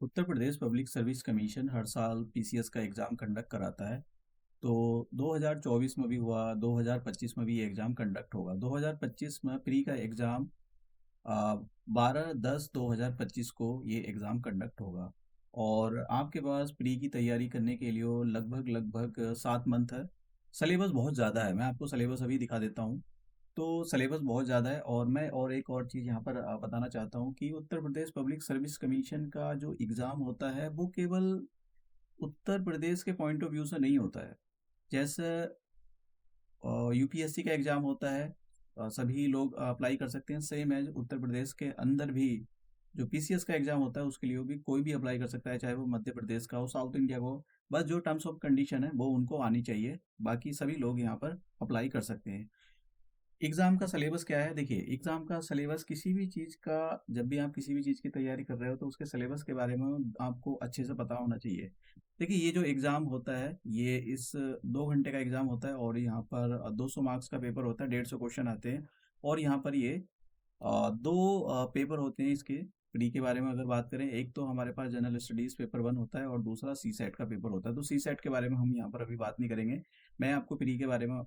Uttar Pradesh public service commission हर साल PCS का exam conduct कराता है। तो 2024 में भी हुआ, 2025 में भी ये एग्ज़ाम कंडक्ट होगा। 2025 में प्री का एग्ज़ाम 12/10/2025 को ये एग्ज़ाम कंडक्ट होगा। और आपके पास प्री की तैयारी करने के लिए लगभग 7 मंथ है। सिलेबस बहुत ज़्यादा है, मैं आपको सिलेबस अभी दिखा देता हूँ। तो सिलेबस बहुत ज़्यादा है और मैं और एक और चीज़ यहाँ पर बताना चाहता हूँ कि Uttar Pradesh public service commission का जो एग्ज़ाम होता है, वो केवल उत्तर प्रदेश के पॉइंट ऑफ व्यू से नहीं होता है। जैसे यूपीएससी का एग्ज़ाम होता है, सभी लोग अप्लाई कर सकते हैं, सेम एज़ उत्तर प्रदेश के अंदर भी जो पीसीएस का एग्ज़ाम होता है, उसके लिए भी कोई भी अप्लाई कर सकता है, चाहे वो मध्य प्रदेश का हो, साउथ इंडिया का हो। बस जो टर्म्स ऑफ कंडीशन है, वो उनको आनी चाहिए, बाकी सभी लोग यहाँ पर अप्लाई कर सकते हैं। एग्ज़ाम का सिलेबस क्या है? देखिए, एग्ज़ाम का सिलेबस किसी भी चीज़ का, जब भी आप किसी भी चीज़ की तैयारी कर रहे हो, तो उसके सिलेबस के बारे में आपको अच्छे से पता होना चाहिए। देखिए, ये जो एग्ज़ाम होता है, ये इस 2 घंटे का एग्ज़ाम होता है और यहाँ पर 200 मार्क्स का पेपर होता है, 150 क्वेश्चन आते हैं और यहाँ पर ये 2 पेपर होते हैं इसके। प्री के बारे में अगर बात करें, एक तो हमारे पास जनरल स्टडीज़ पेपर 1 होता है और दूसरा सीसेट का पेपर होता है। तो सीसेट के बारे में हम यहाँ पर अभी बात नहीं करेंगे। मैं आपको प्री के बारे में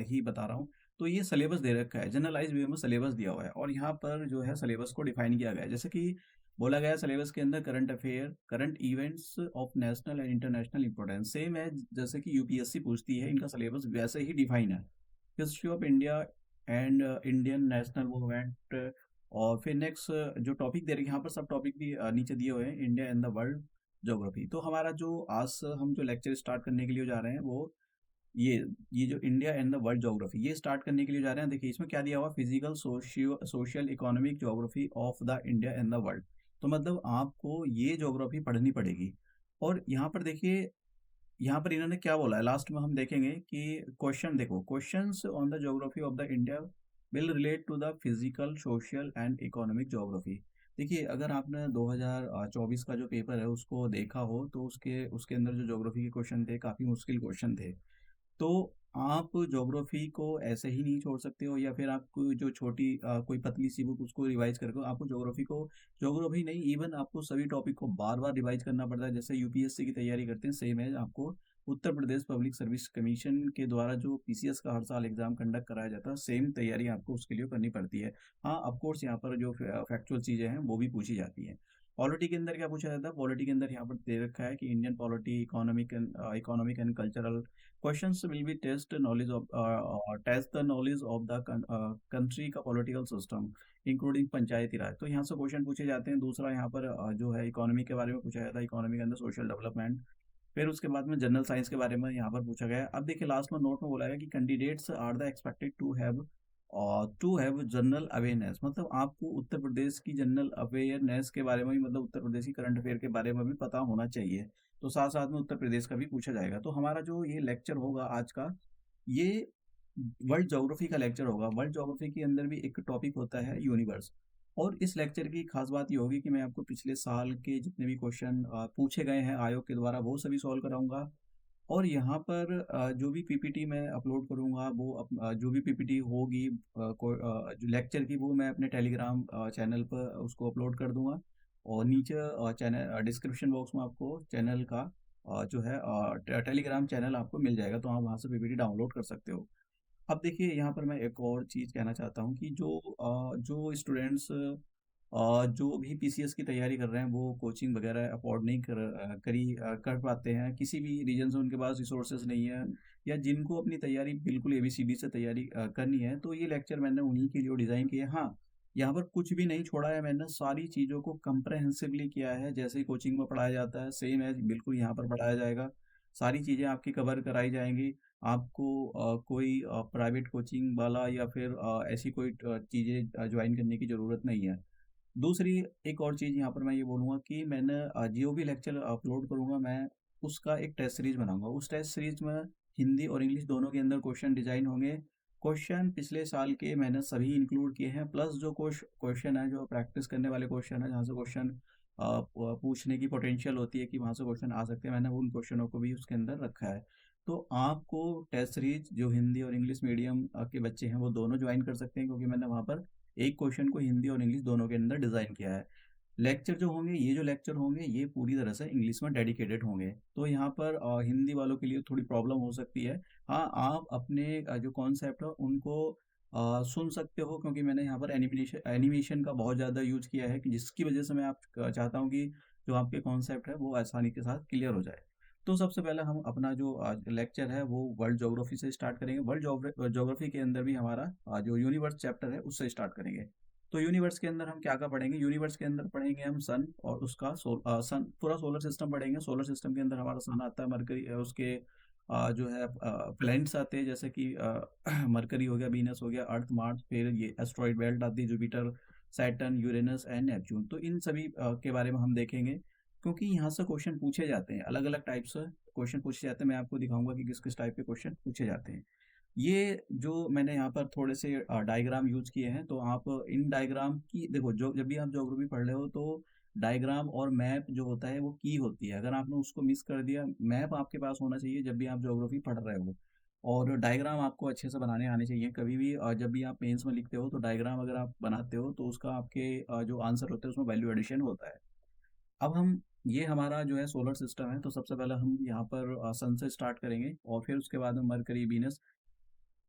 ही बता रहा हूँ। तो ये सिलेबस दे रखा है, जनरलाइज़ वे में सिलेबस दिया हुआ है और यहाँ पर जो है सिलेबस को डिफाइन किया गया है। जैसे कि बोला गया है सिलेबस के अंदर current affair, current events of national and international importance, same है जैसे कि यूपीएससी पूछती है, इनका सिलेबस वैसे ही डिफाइन है। History of India and Indian national movement. और फिर नेक्स्ट जो टॉपिक दे रही है यहाँ पर, सब टॉपिक भी नीचे दिए हुए हैं, India and the world geography. तो हमारा जो आज से हम जो लेक्चर स्टार्ट करने के लिए जा रहे हैं, वो ये ये जो India and the world geography, ये स्टार्ट करने के लिए जा रहे हैं। देखिए इसमें क्या दिया हुआ, physical socio social economic geography of the India and the world. तो मतलब आपको ये ज्योग्राफी पढ़नी पड़ेगी। और यहाँ पर देखिए, यहाँ पर इन्होंने क्या बोला है, लास्ट में हम देखेंगे कि क्वेश्चन देखो, questions on the geography of the India will relate to the physical social and economic geography. देखिए अगर आपने 2024 का जो पेपर है उसको देखा हो, तो उसके उसके अंदर जो ज्योग्राफी के क्वेश्चन थे, काफ़ी मुश्किल क्वेश्चन थे। तो आप ज्योग्राफी को ऐसे ही नहीं छोड़ सकते हो, या फिर आपको जो छोटी कोई पतली सी बुक उसको रिवाइज करके आपको ज्योग्राफी नहीं, इवन आपको सभी टॉपिक को बार बार रिवाइज करना पड़ता है। जैसे यूपीएससी की तैयारी करते हैं, सेम है आपको Uttar Pradesh public service commission के द्वारा जो पीसीएस का हर साल एग्जाम कंडक्ट कराया जाता है, सेम तैयारी आपको उसके लिए करनी पड़ती है। हाँ, ऑफ कोर्स यहाँ पर जो फैक्चुअल चीज़ें हैं वो भी पूछी जाती हैं। पॉलिटी के अंदर क्या पूछा जाता है, पॉलिटी के अंदर यहाँ पर दे रखा है कि Indian polity, economic and cultural questions will be test the knowledge of the country का political system इंक्लूडिंग पंचायती राज। तो यहाँ से क्वेश्चन पूछे जाते हैं। दूसरा यहाँ पर जो है इकोनॉमी के बारे में पूछा जाता है, इकोनॉमी के अंदर सोशल डेवलपमेंट। फिर उसके बाद में जनरल साइंस के बारे में यहाँ पर पूछा गया है। अब देखिए लास्ट में नोट में बोला गया कि candidates are the expected to have general awareness, मतलब आपको उत्तर प्रदेश की जनरल अवेयरनेस के बारे में भी, मतलब उत्तर प्रदेश की करंट अफेयर के बारे में भी पता होना चाहिए। तो साथ साथ में उत्तर प्रदेश का भी पूछा जाएगा। तो हमारा जो ये लेक्चर होगा आज का, ये वर्ल्ड ज्योग्राफी का लेक्चर होगा। वर्ल्ड ज्योग्राफी के अंदर भी एक टॉपिक होता है यूनिवर्स। और इस लेक्चर की खास बात ये होगी कि मैं आपको पिछले साल के जितने भी क्वेश्चन पूछे गए हैं आयोग के द्वारा, वो सभी सॉल्व कराऊंगा। और यहाँ पर जो भी पीपीटी मैं अपलोड करूँगा, वो जो भी पीपीटी होगी जो लेक्चर की, वो मैं अपने टेलीग्राम चैनल पर उसको अपलोड कर दूंगा। और नीचे चैनल डिस्क्रिप्शन बॉक्स में आपको चैनल का जो है टेलीग्राम चैनल आपको मिल जाएगा, तो आप वहाँ से पीपीटी डाउनलोड कर सकते हो। अब देखिए यहाँ पर मैं एक और चीज़ कहना चाहता हूँ कि जो स्टूडेंट्स जो भी पीसीएस की तैयारी कर रहे हैं, वो कोचिंग वगैरह अफोर्ड नहीं कर पाते हैं, किसी भी रीजन से उनके पास रिसोर्सेज नहीं है, या जिनको अपनी तैयारी बिल्कुल एबीसीडी से तैयारी करनी है, तो ये लेक्चर मैंने उन्हीं के लिए डिज़ाइन किया है। हाँ, यहाँ पर कुछ भी नहीं छोड़ा है मैंने, सारी चीज़ों को कंप्रहेंसिवली किया है। जैसे ही कोचिंग में पढ़ाया जाता है, सेम है बिल्कुल यहाँ पर पढ़ाया जाएगा। सारी चीज़ें आपकी कवर कराई जाएंगी। आपको कोई प्राइवेट कोचिंग वाला या फिर ऐसी कोई चीज़ें ज्वाइन करने की ज़रूरत नहीं है। दूसरी एक और चीज़ यहाँ पर मैं ये बोलूँगा कि मैंने जो भी लेक्चर अपलोड करूँगा, मैं उसका एक टेस्ट सीरीज़ बनाऊँगा। उस टेस्ट सीरीज़ में हिंदी और इंग्लिश दोनों के अंदर क्वेश्चन डिज़ाइन होंगे। क्वेश्चन पिछले साल के मैंने सभी इंक्लूड किए हैं, प्लस जो क्वेश्चन है, जो प्रैक्टिस करने वाले क्वेश्चन है, जहाँ से क्वेश्चन पूछने की पोटेंशियल होती है कि वहाँ से क्वेश्चन आ सकते हैं, मैंने उन क्वेश्चनों को भी उसके अंदर रखा है। तो आपको टेस्ट सीरीज जो हिंदी और इंग्लिश मीडियम के बच्चे हैं, वो दोनों ज्वाइन कर सकते हैं, क्योंकि मैंने वहाँ पर एक क्वेश्चन को हिंदी और इंग्लिश दोनों के अंदर डिज़ाइन किया है। लेक्चर जो होंगे, ये जो लेक्चर होंगे, ये पूरी तरह से इंग्लिश में डेडिकेटेड होंगे। तो यहाँ पर हिंदी वालों के लिए थोड़ी प्रॉब्लम हो सकती है। हाँ, आप अपने जो कॉन्सेप्ट है उनको सुन सकते हो, क्योंकि मैंने यहाँ पर एनिमेशन का बहुत ज़्यादा यूज़ किया है, कि जिसकी वजह से मैं चाहता हूँ कि जो आपके कॉन्सेप्ट है वो आसानी के साथ क्लियर हो जाए। तो सबसे पहले हम अपना जो लेक्चर है वो वर्ल्ड ज्योग्राफी से स्टार्ट करेंगे। वर्ल्ड ज्योग्राफी के अंदर भी हमारा जो यूनिवर्स चैप्टर है उससे स्टार्ट करेंगे। तो यूनिवर्स के अंदर हम क्या-क्या पढ़ेंगे? यूनिवर्स के अंदर पढ़ेंगे हम सन और उसका सन पूरा सोलर सिस्टम पढ़ेंगे। सोलर सिस्टम के अंदर हमारा सन आता है, मरकरी उसके जो है प्लैनेट्स आते हैं, जैसे कि मरकरी हो गया, वीनस हो गया, अर्थ, मार्स, फिर ये एस्टेरॉयड बेल्ट आती है, Jupiter, Saturn, Uranus and Neptune. तो इन सभी के बारे में हम देखेंगे, क्योंकि यहाँ से क्वेश्चन पूछे जाते हैं, अलग-अलग टाइप से क्वेश्चन पूछे जाते हैं। मैं आपको दिखाऊँगा कि किस-किस टाइप के क्वेश्चन पूछे जाते हैं। ये जो मैंने यहाँ पर थोड़े से डायग्राम यूज़ किए हैं, तो आप इन डायग्राम की देखो, जो जब भी आप ज्योग्राफी पढ़ रहे हो तो डायग्राम और मैप जो होता है वो की होती है। अगर आपने उसको मिस कर दिया, मैप आपके पास होना चाहिए जब भी आप ज्योग्राफी पढ़ रहे हो, और डायग्राम आपको अच्छे से बनाने आने चाहिए। कभी भी जब भी आप मेंस में लिखते हो तो डायग्राम अगर आप बनाते हो तो उसका आपके जो आंसर होते हैं उसमें वैल्यू एडिशन होता है। अब हम ये हमारा जो है सोलर सिस्टम है, तो सबसे पहले हम यहाँ पर सन से स्टार्ट करेंगे और फिर उसके बाद में मरकरी, वीनस।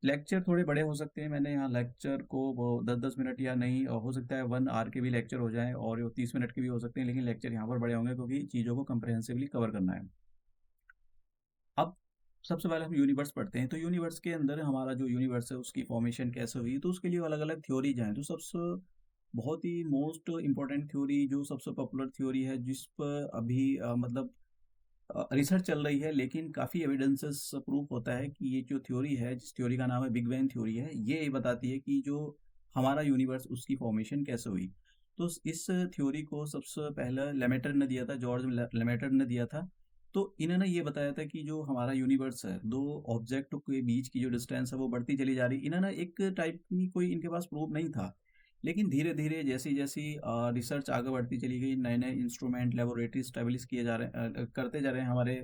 लेक्चर थोड़े बड़े हो सकते हैं, मैंने यहाँ लेक्चर को वो 10-10 मिनट या नहीं, हो सकता है 1 आवर के भी लेक्चर हो जाएँ और वो 30 मिनट के भी हो सकते हैं, लेकिन लेक्चर यहाँ पर बड़े होंगे क्योंकि चीज़ों को कम्प्रिहेंसिवली कवर करना है। अब सबसे पहले हम यूनिवर्स पढ़ते हैं, तो यूनिवर्स के अंदर हमारा जो यूनिवर्स है उसकी फॉर्मेशन कैसे हुई, तो उसके लिए अलग-अलग थ्योरीज़ हैं। तो सबसे बहुत ही मोस्ट इम्पोर्टेंट थ्योरी, जो सबसे पॉपुलर थ्योरी है, जिस पर अभी मतलब रिसर्च चल रही है, लेकिन काफ़ी एविडेंसेस प्रूफ होता है कि ये जो थ्योरी है, जिस थ्योरी का नाम है बिग बैंग थ्योरी है, ये बताती है कि जो हमारा यूनिवर्स उसकी फॉर्मेशन कैसे हुई। तो इस थ्योरी को सबसे पहले लेमेटर ने दिया था, जॉर्ज लेमेटर ने दिया था। तो इन्होंने ये बताया था कि जो हमारा यूनिवर्स है, दो ऑब्जेक्ट के बीच की जो डिस्टेंस है वो बढ़ती चली जा रही। इन्होंने एक टाइप की कोई इनके पास प्रूफ नहीं था, लेकिन धीरे-धीरे जैसी-जैसी रिसर्च आगे बढ़ती चली गई, नए-नए इंस्ट्रूमेंट, लैबोरेटरी एस्टेब्लिश किए जा रहे हैं, करते जा रहे हैं हमारे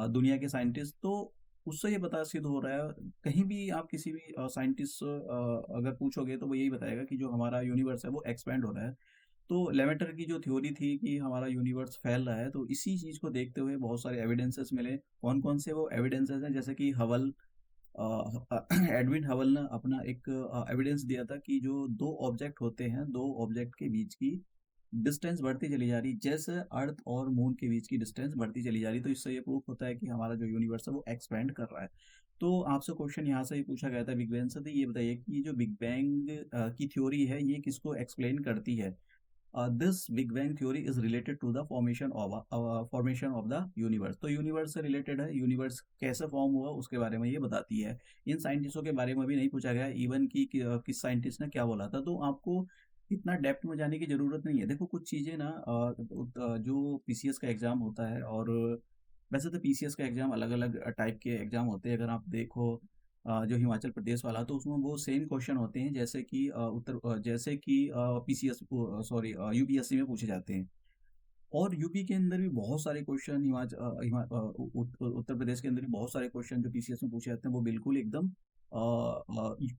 दुनिया के साइंटिस्ट, तो उससे ये पता सिद्ध हो रहा है। कहीं भी आप किसी भी साइंटिस्ट अगर पूछोगे तो वो यही बताएगा कि जो हमारा यूनिवर्स है वो एक्सपैंड हो रहा है। तो लेमेटर की जो थ्योरी थी कि हमारा यूनिवर्स फैल रहा है, तो इसी चीज़ को देखते हुए बहुत सारे एविडेंसेस मिले। कौन-कौन से वो एविडेंसेस हैं, जैसे कि हबल एडविन हबल ने अपना एक एविडेंस दिया था कि जो 2 ऑब्जेक्ट होते हैं, 2 ऑब्जेक्ट के बीच की डिस्टेंस बढ़ती चली जा रही, जैसे अर्थ और मून के बीच की डिस्टेंस बढ़ती चली जा रही। तो इससे ये प्रूफ होता है कि हमारा जो यूनिवर्स है वो एक्सपैंड कर रहा है। तो आपसे क्वेश्चन यहाँ से ही पूछा गया था बिग बैंग से, तो ये बताइए कि जो बिग बैंग की थ्योरी है ये किसको एक्सप्लेन करती है? This big bang theory is related to the formation of the universe. तो यूनिवर्स से रिलेटेड है, यूनिवर्स कैसे फॉर्म हुआ उसके बारे में ये बताती है। इन साइंटिस्टों के बारे में भी नहीं पूछा गया इवन किस साइंटिस्ट ने क्या बोला था, तो आपको इतना डेप्थ में जाने की जरूरत नहीं है। देखो कुछ चीजें ना जो पीसीएस का एग्जाम होता है, और वैसे तो पीसीएस का एग्जाम अलग अलग टाइप के एग्जाम होते हैं। अगर आप देखो जो हिमाचल प्रदेश वाला, तो उसमें वो सेम क्वेश्चन होते हैं जैसे कि जैसे कि पीसीएस, सॉरी, यूपीएससी में पूछे जाते हैं। और यूपी के अंदर भी बहुत सारे क्वेश्चन, उत्तर प्रदेश के अंदर भी बहुत सारे क्वेश्चन जो पीसीएस में पूछे जाते हैं, वो बिल्कुल एकदम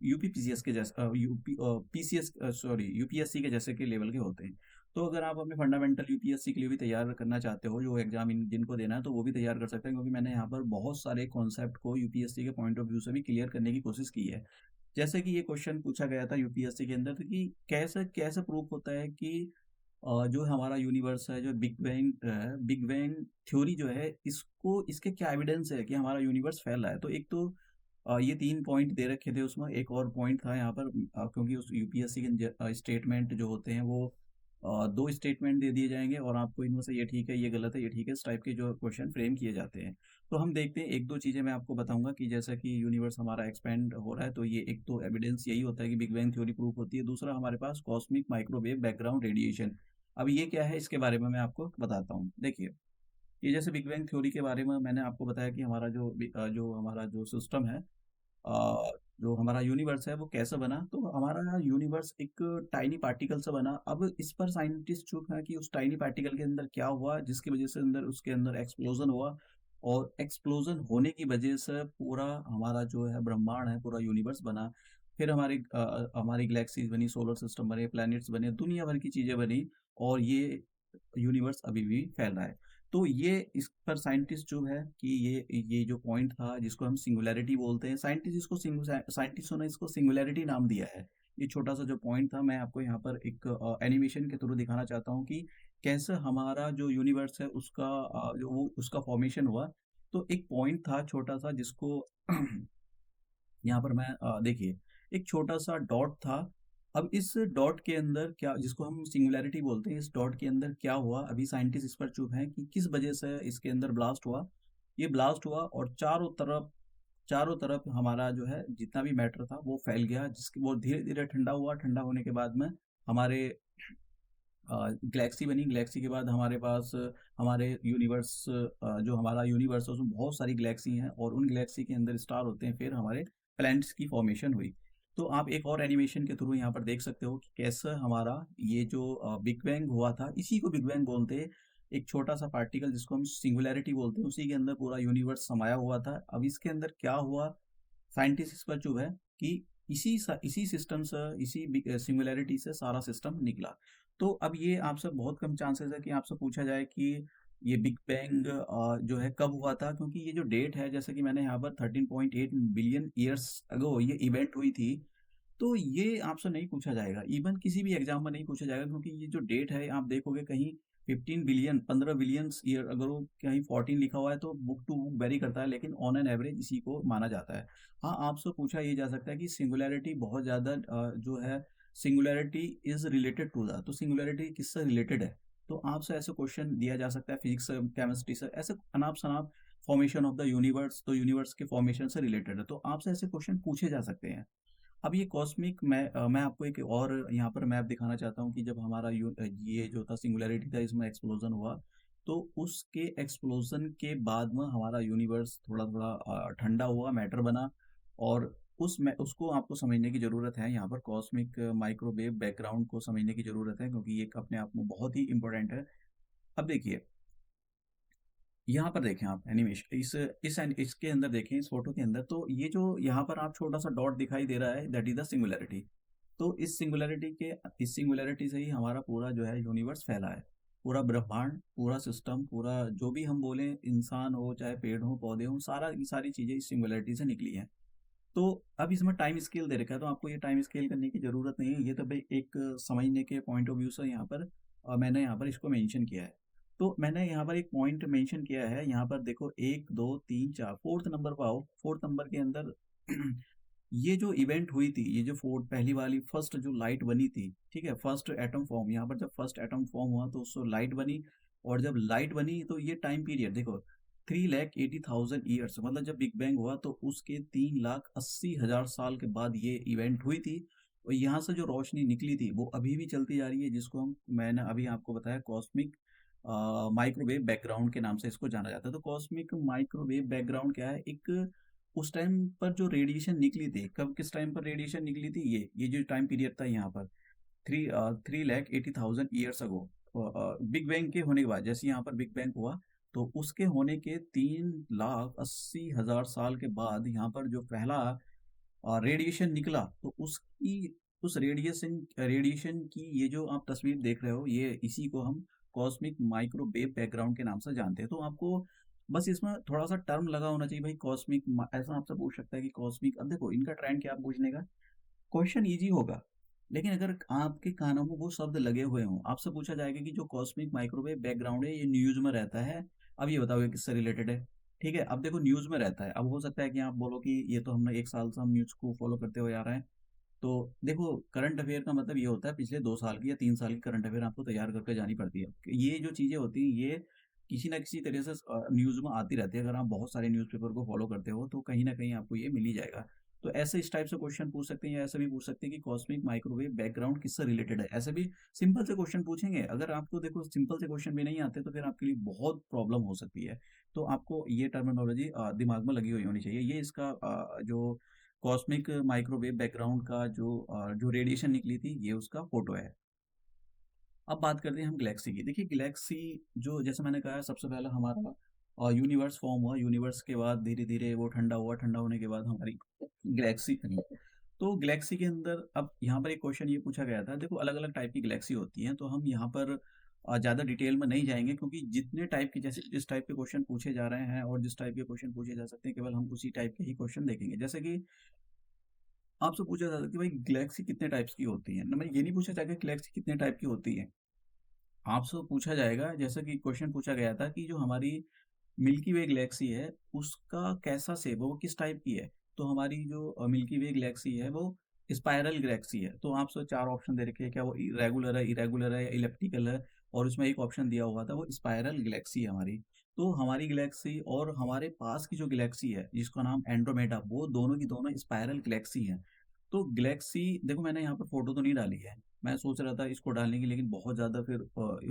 यूपी पीसीएस के जैसे, यूपी पीसीएस, सॉरी, यूपीएससी के जैसे के लेवल के होते हैं। तो अगर आप अपने फंडामेंटल यूपीएससी के लिए भी तैयार करना चाहते हो, जो एग्जाम जिनको देना है, तो वो भी तैयार कर सकते हैं, क्योंकि मैंने यहाँ पर बहुत सारे कॉन्सेप्ट को यूपीएससी के पॉइंट ऑफ व्यू से भी क्लियर करने की कोशिश की है। जैसे कि ये क्वेश्चन पूछा गया था यूपीएससी के अंदर, तो कि कैसे कैसे प्रूफ होता है कि जो हमारा यूनिवर्स है, जो बिग बैंग थ्योरी जो है, इसको इसके क्या एविडेंस है कि हमारा यूनिवर्स फैल रहा है। तो एक तो ये 3 पॉइंट दे रखे थे उसमें, एक और पॉइंट था यहाँ पर, क्योंकि उस यूपीएससी के स्टेटमेंट जो होते हैं वो 2 स्टेटमेंट दे दिए जाएँगे, और आपको इनमें से ये ठीक है, ये गलत है, ये ठीक है, इस टाइप के जो क्वेश्चन फ्रेम किए जाते हैं। तो हम देखते हैं, 1-2 चीज़ें मैं आपको बताऊँगा कि जैसा कि यूनिवर्स हमारा एक्सपैंड हो रहा है, तो ये एक तो एविडेंस यही होता है कि बिग बैंग थ्योरी प्रूफ होती है। दूसरा हमारे पास कॉस्मिक माइक्रोवेव बैकग्राउंड रेडिएशन। अब ये क्या है, इसके बारे में मैं आपको बताता हूँ। देखिए, ये जैसे बिग बैंग थ्योरी के बारे में मैंने आपको बताया कि हमारा जो हमारा जो सिस्टम है, जो हमारा यूनिवर्स है वो कैसे बना, तो हमारा यूनिवर्स एक टाइनी पार्टिकल से बना। अब इस पर साइंटिस्ट चुप है कि उस टाइनी पार्टिकल के अंदर क्या हुआ, जिसकी वजह से उसके अंदर एक्सप्लोजन हुआ, और एक्सप्लोजन होने की वजह से पूरा हमारा जो है ब्रह्मांड है, पूरा यूनिवर्स बना। फिर हमारी गैलेक्सीज बनी, सोलर सिस्टम बने, प्लैनेट्स बने, दुनिया भर की चीज़ें बनी और ये यूनिवर्स अभी भी फैल रहा है। तो ये इस पर साइंटिस्ट जो है कि ये जो पॉइंट था जिसको हम सिंगुलैरिटी बोलते हैं, साइंटिस्टों ने इसको सिंगुलैरिटी नाम दिया है। ये छोटा-सा जो पॉइंट था मैं आपको यहाँ पर एक एनिमेशन के थ्रू दिखाना चाहता हूँ कि कैसे हमारा जो यूनिवर्स है उसका जो वो उसका फॉर्मेशन हुआ। तो एक पॉइंट था छोटा-सा जिसको यहाँ पर मैं देखिए एक छोटा-सा डॉट था। अब इस डॉट के अंदर क्या जिसको हम सिंगुलैरिटी बोलते हैं, इस डॉट के अंदर क्या हुआ? अभी साइंटिस्ट इस पर चुप हैं कि किस वजह से इसके अंदर ब्लास्ट हुआ। ये ब्लास्ट हुआ और चारों तरफ हमारा जो है जितना भी मैटर था वो फैल गया, जिसकी वो धीरे-धीरे ठंडा हुआ। ठंडा होने के बाद में हमारे गैलेक्सी बनी। गैलेक्सी के बाद हमारे पास हमारे यूनिवर्स जो हमारा यूनिवर्स है उसमें बहुत सारी गैलेक्सी हैं और उन गैलेक्सी के अंदर स्टार होते हैं, फिर हमारे प्लैनेट्स की फॉर्मेशन हुई। तो आप एक और एनिमेशन के थ्रू यहाँ पर देख सकते हो कि कैसे हमारा ये जो बिग बैंग हुआ था, इसी को बिग बैंग बोलते हैं। एक छोटा-सा पार्टिकल जिसको हम सिंगुलैरिटी बोलते हैं, उसी के अंदर पूरा यूनिवर्स समाया हुआ था। अब इसके अंदर क्या हुआ, साइंटिस्ट इस पर चुप है कि इसी सिस्टम से, सिंगुलैरिटी से सारा सिस्टम निकला। तो अब ये आपसे बहुत कम चांसेस है कि आपसे पूछा जाए कि ये बिग बैंग जो है कब हुआ था, क्योंकि ये जो डेट है जैसे कि मैंने यहाँ पर 13.8 बिलियन ईयर्स अगो ये इवेंट हुई थी। तो ये आपसे नहीं पूछा जाएगा, इवन किसी भी एग्जाम में नहीं पूछा जाएगा, क्योंकि ये जो डेट है आप देखोगे कहीं 15 बिलियन 15 बिलियन ईयर, अगर वो कहीं 14 लिखा हुआ है तो बुक टू बुक वेरी करता है, लेकिन ऑन एन एवरेज इसी को माना जाता है। हाँ, आपसे पूछा ये जा सकता है कि सिंगुलैरिटी बहुत ज़्यादा जो है singularity is related to the, तो सिंगुलैरिटी किससे रिलेटेड है? तो आपसे ऐसे क्वेश्चन दिया जा सकता है फिजिक्स से, केमिस्ट्री से, ऐसे अनाप शनाप फॉर्मेशन ऑफ द यूनिवर्स, तो यूनिवर्स के फॉर्मेशन से रिलेटेड है, तो आपसे ऐसे क्वेश्चन पूछे जा सकते हैं। अब ये कॉस्मिक मैं आपको एक और यहाँ पर मैप दिखाना चाहता हूँ कि जब हमारा ये जो था सिंगुलैरिटी था इसमें एक्सप्लोजन हुआ, तो उसके एक्सप्लोजन के बाद में हमारा यूनिवर्स थोड़ा-थोड़ा ठंडा हुआ, मैटर बना और उसको आपको समझने की ज़रूरत है। यहाँ पर कॉस्मिक माइक्रोवेव बैकग्राउंड को समझने की ज़रूरत है, क्योंकि ये एक अपने आप में बहुत ही इम्पोर्टेंट है। अब देखिए यहाँ पर देखें आप एनिमेशन इसके अंदर देखें, इस फ़ोटो के अंदर, तो ये जो यहाँ पर आप छोटा-सा डॉट दिखाई दे रहा है, दैट इज़ द सिंगुलैरिटी। तो इस सिंगुलैरिटी से ही हमारा पूरा जो है यूनिवर्स फैला है। पूरा ब्रह्मांड, पूरा सिस्टम, पूरा जो भी हम बोलें, इंसान हो, चाहे पेड़ हो, पौधे हों, ये सारी चीज़ें इस सिंगुलैरिटी से निकली हैं। तो अब इसमें टाइम स्केल दे रखा है, तो आपको ये टाइम स्केल करने की ज़रूरत नहीं है। ये तो भई एक समझने के पॉइंट ऑफ व्यू से यहाँ पर मैंने यहाँ पर इसको मेंशन किया है। तो मैंने यहाँ पर एक पॉइंट मेंशन किया है, यहाँ पर देखो 1, 2, 3, 4, 4th नंबर पे आओ। 4th नंबर के अंदर ये जो इवेंट हुई थी, ये जो फोर्थ पहली वाली फर्स्ट जो लाइट बनी थी, ठीक है? फर्स्ट एटम फॉर्म, यहाँ पर जब फर्स्ट एटम फॉर्म हुआ तो उससे लाइट बनी और जब लाइट बनी तो ये टाइम पीरियड देखो 3,80,000 ईयर्स, मतलब जब बिग बैंग हुआ तो उसके 3,80,000 साल के बाद ये इवेंट हुई थी और यहाँ से जो रोशनी निकली थी वो अभी भी चलती जा रही है, जिसको मैंने अभी आपको बताया कॉस्मिक माइक्रोवेव बैकग्राउंड के नाम से इसको जाना जाता है। तो कॉस्मिक माइक्रोवेव बैकग्राउंड क्या है? एक उस टाइम पर जो रेडिएशन निकली थी, कब किस टाइम पर रेडिएशन निकली थी, ये जो टाइम पीरियड था यहाँ पर 3,80,000 ईयर्स अगो, बिग बैंग के होने के बाद, जैसे यहाँ पर बिग बैंग हुआ तो उसके होने के 3,80,000 साल के बाद यहाँ पर जो पहला रेडिएशन निकला, तो उसकी उस रेडिएशन रेडिएशन की ये जो आप तस्वीर देख रहे हो, ये इसी को हम कॉस्मिक माइक्रोवेव बैकग्राउंड के नाम से जानते हैं। तो आपको बस इसमें थोड़ा-सा टर्म लगा होना चाहिए भाई, कॉस्मिक ऐसा आपसे पूछ सकता है कि कॉस्मिक, अब देखो इनका ट्रेंड क्या है पूछने का, क्वेश्चन ईज़ी होगा, लेकिन अगर आपके कानों में वो शब्द लगे हुए हों, आपसे पूछा जाएगा कि जो कॉस्मिक माइक्रोवेव बैकग्राउंड है, ये न्यूज़ में रहता है, अब ये बताओ ये किससे रिलेटेड है? ठीक है? अब देखो न्यूज़ में रहता है, अब हो सकता है कि आप बोलो कि ये तो हमने 1 साल से हम न्यूज़ को फ़ॉलो करते हुए आ रहे हैं। तो देखो करंट अफ़ेयर का मतलब ये होता है पिछले 2 साल की या 3 साल की करंट अफ़ेयर आपको तैयार करके जानी पड़ती है। ये जो चीज़ें होती हैं, ये किसी न किसी तरह से न्यूज़ में आती रहती है। अगर आप बहुत सारे न्यूज़पेपर को फ़ॉलो करते हो, तो कहीं न कहीं आपको ये मिल ही जाएगा। तो ऐसे इस टाइप से क्वेश्चन पूछ सकते हैं या ऐसा भी पूछ सकते हैं कि कॉस्मिक माइक्रोवेव बैकग्राउंड किससे रिलेटेड है? ऐसे भी सिंपल से क्वेश्चन पूछेंगे। अगर आपको देखो सिंपल से क्वेश्चन भी नहीं आते, तो फिर आपके लिए बहुत प्रॉब्लम हो सकती है। तो आपको ये टर्मिनोलॉजी दिमाग में लगी हुई होनी चाहिए। ये इसका जो कॉस्मिक माइक्रोवेव बैकग्राउंड का जो रेडिएशन निकली थी, ये उसका फ़ोटो है। अब बात करते हैं हम गैलेक्सी की। देखिए गैलेक्सी जो जैसे मैंने कहा सबसे पहले हमारा यूनिवर्स फॉर्म हुआ, यूनिवर्स के बाद धीरे-धीरे वो ठंडा हुआ, ठंडा होने के बाद हमारी गैलेक्सी बनी। तो गैलेक्सी के अंदर अब यहाँ पर एक क्वेश्चन ये पूछा गया था, देखो अलग-अलग टाइप की गैलेक्सी होती हैं, तो हम यहाँ पर ज़्यादा डिटेल में नहीं जाएँगे क्योंकि जितने टाइप के जैसे जिस टाइप के क्वेश्चन पूछे जा रहे हैं और जिस टाइप के क्वेश्चन पूछे जा सकते हैं, केवल हम उसी टाइप के ही क्वेश्चन देखेंगे। जैसे कि आपसे पूछा जा सकता है कि भाई गैलेक्सी कितने टाइप्स की होती है? ना मैं ये नहीं पूछा जाएगा गैलेक्सी कितने टाइप की होती है। आपसे पूछा जाएगा जैसा कि क्वेश्चन पूछा गया था कि जो हमारी मिल्की वे गैलेक्सी है, उसका कैसा शेप है, वो किस टाइप की है? तो हमारी जो मिल्की वे गैलेक्सी है, वो स्पाइरल गैलेक्सी है। तो आपसे 4 ऑप्शन दे रखे हैं, क्या वो रेगुलर है, इरेगुलर है या इलिप्टिकल है? और उसमें एक ऑप्शन दिया हुआ था, वो स्पाइरल गैलेक्सी है हमारी। तो हमारी गैलेक्सी और हमारे पास की जो गैलेक्सी है, जिसका नाम एंड्रोमेडा, वो दोनों की दोनों स्पाइरल गैलेक्सी हैं। तो गैलेक्सी देखो मैंने यहाँ पर फ़ोटो तो नहीं डाली है। मैं सोच रहा था इसको डालने की लेकिन बहुत ज़्यादा फिर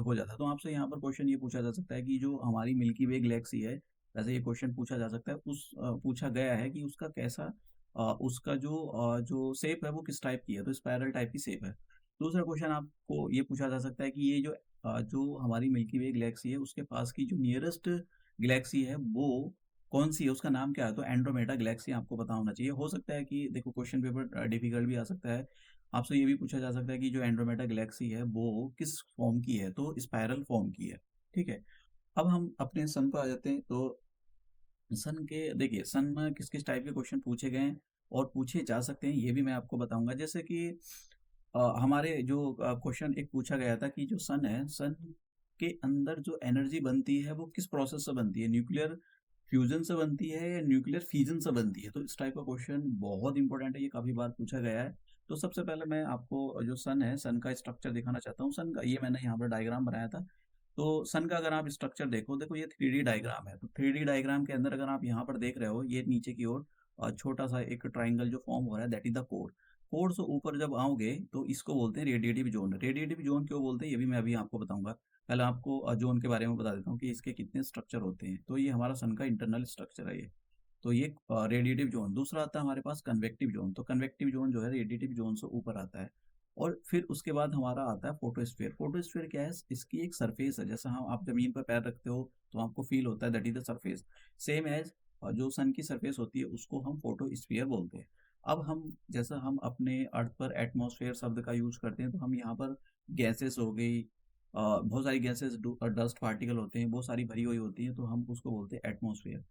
हो जाता। तो आपसे यहाँ पर क्वेश्चन ये पूछा जा सकता है कि जो हमारी मिल्की वे गैलेक्सी है, वैसे ये क्वेश्चन पूछा जा सकता है पूछा गया है कि उसका कैसा उसका जो शेप है वो किस टाइप की है, तो स्पाइरल टाइप की शेप है। दूसरा क्वेश्चन आपको ये पूछा जा सकता है कि ये जो हमारी मिल्की वे गैलेक्सी है उसके पास की जो नियरेस्ट गैलेक्सी है वो कौन-सी है, उसका नाम क्या है? तो एंड्रोमेडा गैलेक्सी आपको पता होना चाहिए। हो सकता है कि देखो क्वेश्चन पेपर डिफ़िकल्ट भी आ सकता है। आपसे ये भी पूछा जा सकता है कि जो एंड्रोमेडा गैलेक्सी है वो किस फ़ॉर्म की है? तो स्पाइरल फ़ॉर्म की है, ठीक है? अब हम अपने सन पे आ जाते हैं, तो सन के देखिए सन में किस-किस टाइप के क्वेश्चन पूछे गए हैं और पूछे जा सकते हैं, ये भी मैं आपको बताऊँगा। जैसे कि हमारे जो क्वेश्चन एक पूछा गया था कि जो सन है, सन के अंदर जो एनर्जी बनती है, वो किस प्रोसेस से बनती है? न्यूक्लियर फ्यूज़न से बनती है या न्यूक्लियर फिज़न से बनती है? तो इस टाइप का क्वेश्चन बहुत इंपॉर्टेंट है, ये काफ़ी बार पूछा गया है। तो सबसे पहले मैं आपको जो सन है, सन का स्ट्रक्चर दिखाना चाहता हूँ। सन का ये मैंने यहाँ पर डायग्राम बनाया था। तो सन का अगर आप स्ट्रक्चर देखो ये 3D डायग्राम है। तो 3D डायग्राम के अंदर अगर आप यहाँ पर देख रहे हो, ये नीचे की ओर छोटा-सा एक ट्रायंगल जो फॉर्म हो रहा है that is the core. Core से ऊपर जब आओगे तो इसको बोलते हैं रेडिएटिव ज़ोन। रेडिएटिव ज़ोन क्यों बोलते हैं ये भी मैं अभी आपको बताऊँगा। पहले आपको ज़ोन के बारे में बता देता हूँ कि इसके कितने स्ट्रक्चर होते हैं। तो ये हमारा सन का इंटरनल स्ट्रक्चर है ये। तो ये रेडिएटिव ज़ोन। दूसरा आता है हमारे पास कन्वेक्टिव ज़ोन। तो कन्वेक्टिव ज़ोन जो है रेडिएटिव ज़ोन से ऊपर आता है। और फिर उसके बाद हमारा आता है फोटोस्फीयर। फोटोस्फीयर क्या है? इसकी एक सरफेस है। जैसा हम आप ज़मीन पर पैर रखते हो तो आपको फ़ील होता है that is the surface. Same as जो सन की सरफेस होती है उसको हम फोटोस्फीयर बोलते हैं। अब हम जैसा हम अपने अर्थ पर एटमॉस्फेयर शब्द का यूज़ करते हैं तो हम यहाँ पर गैसेस हो गई बहुत सारी गैसेस डस्ट पार्टिकल होते हैं, बहुत सारी भरी हुई होती हैं तो हम उसको बोलते हैं एटमॉस्फेयर।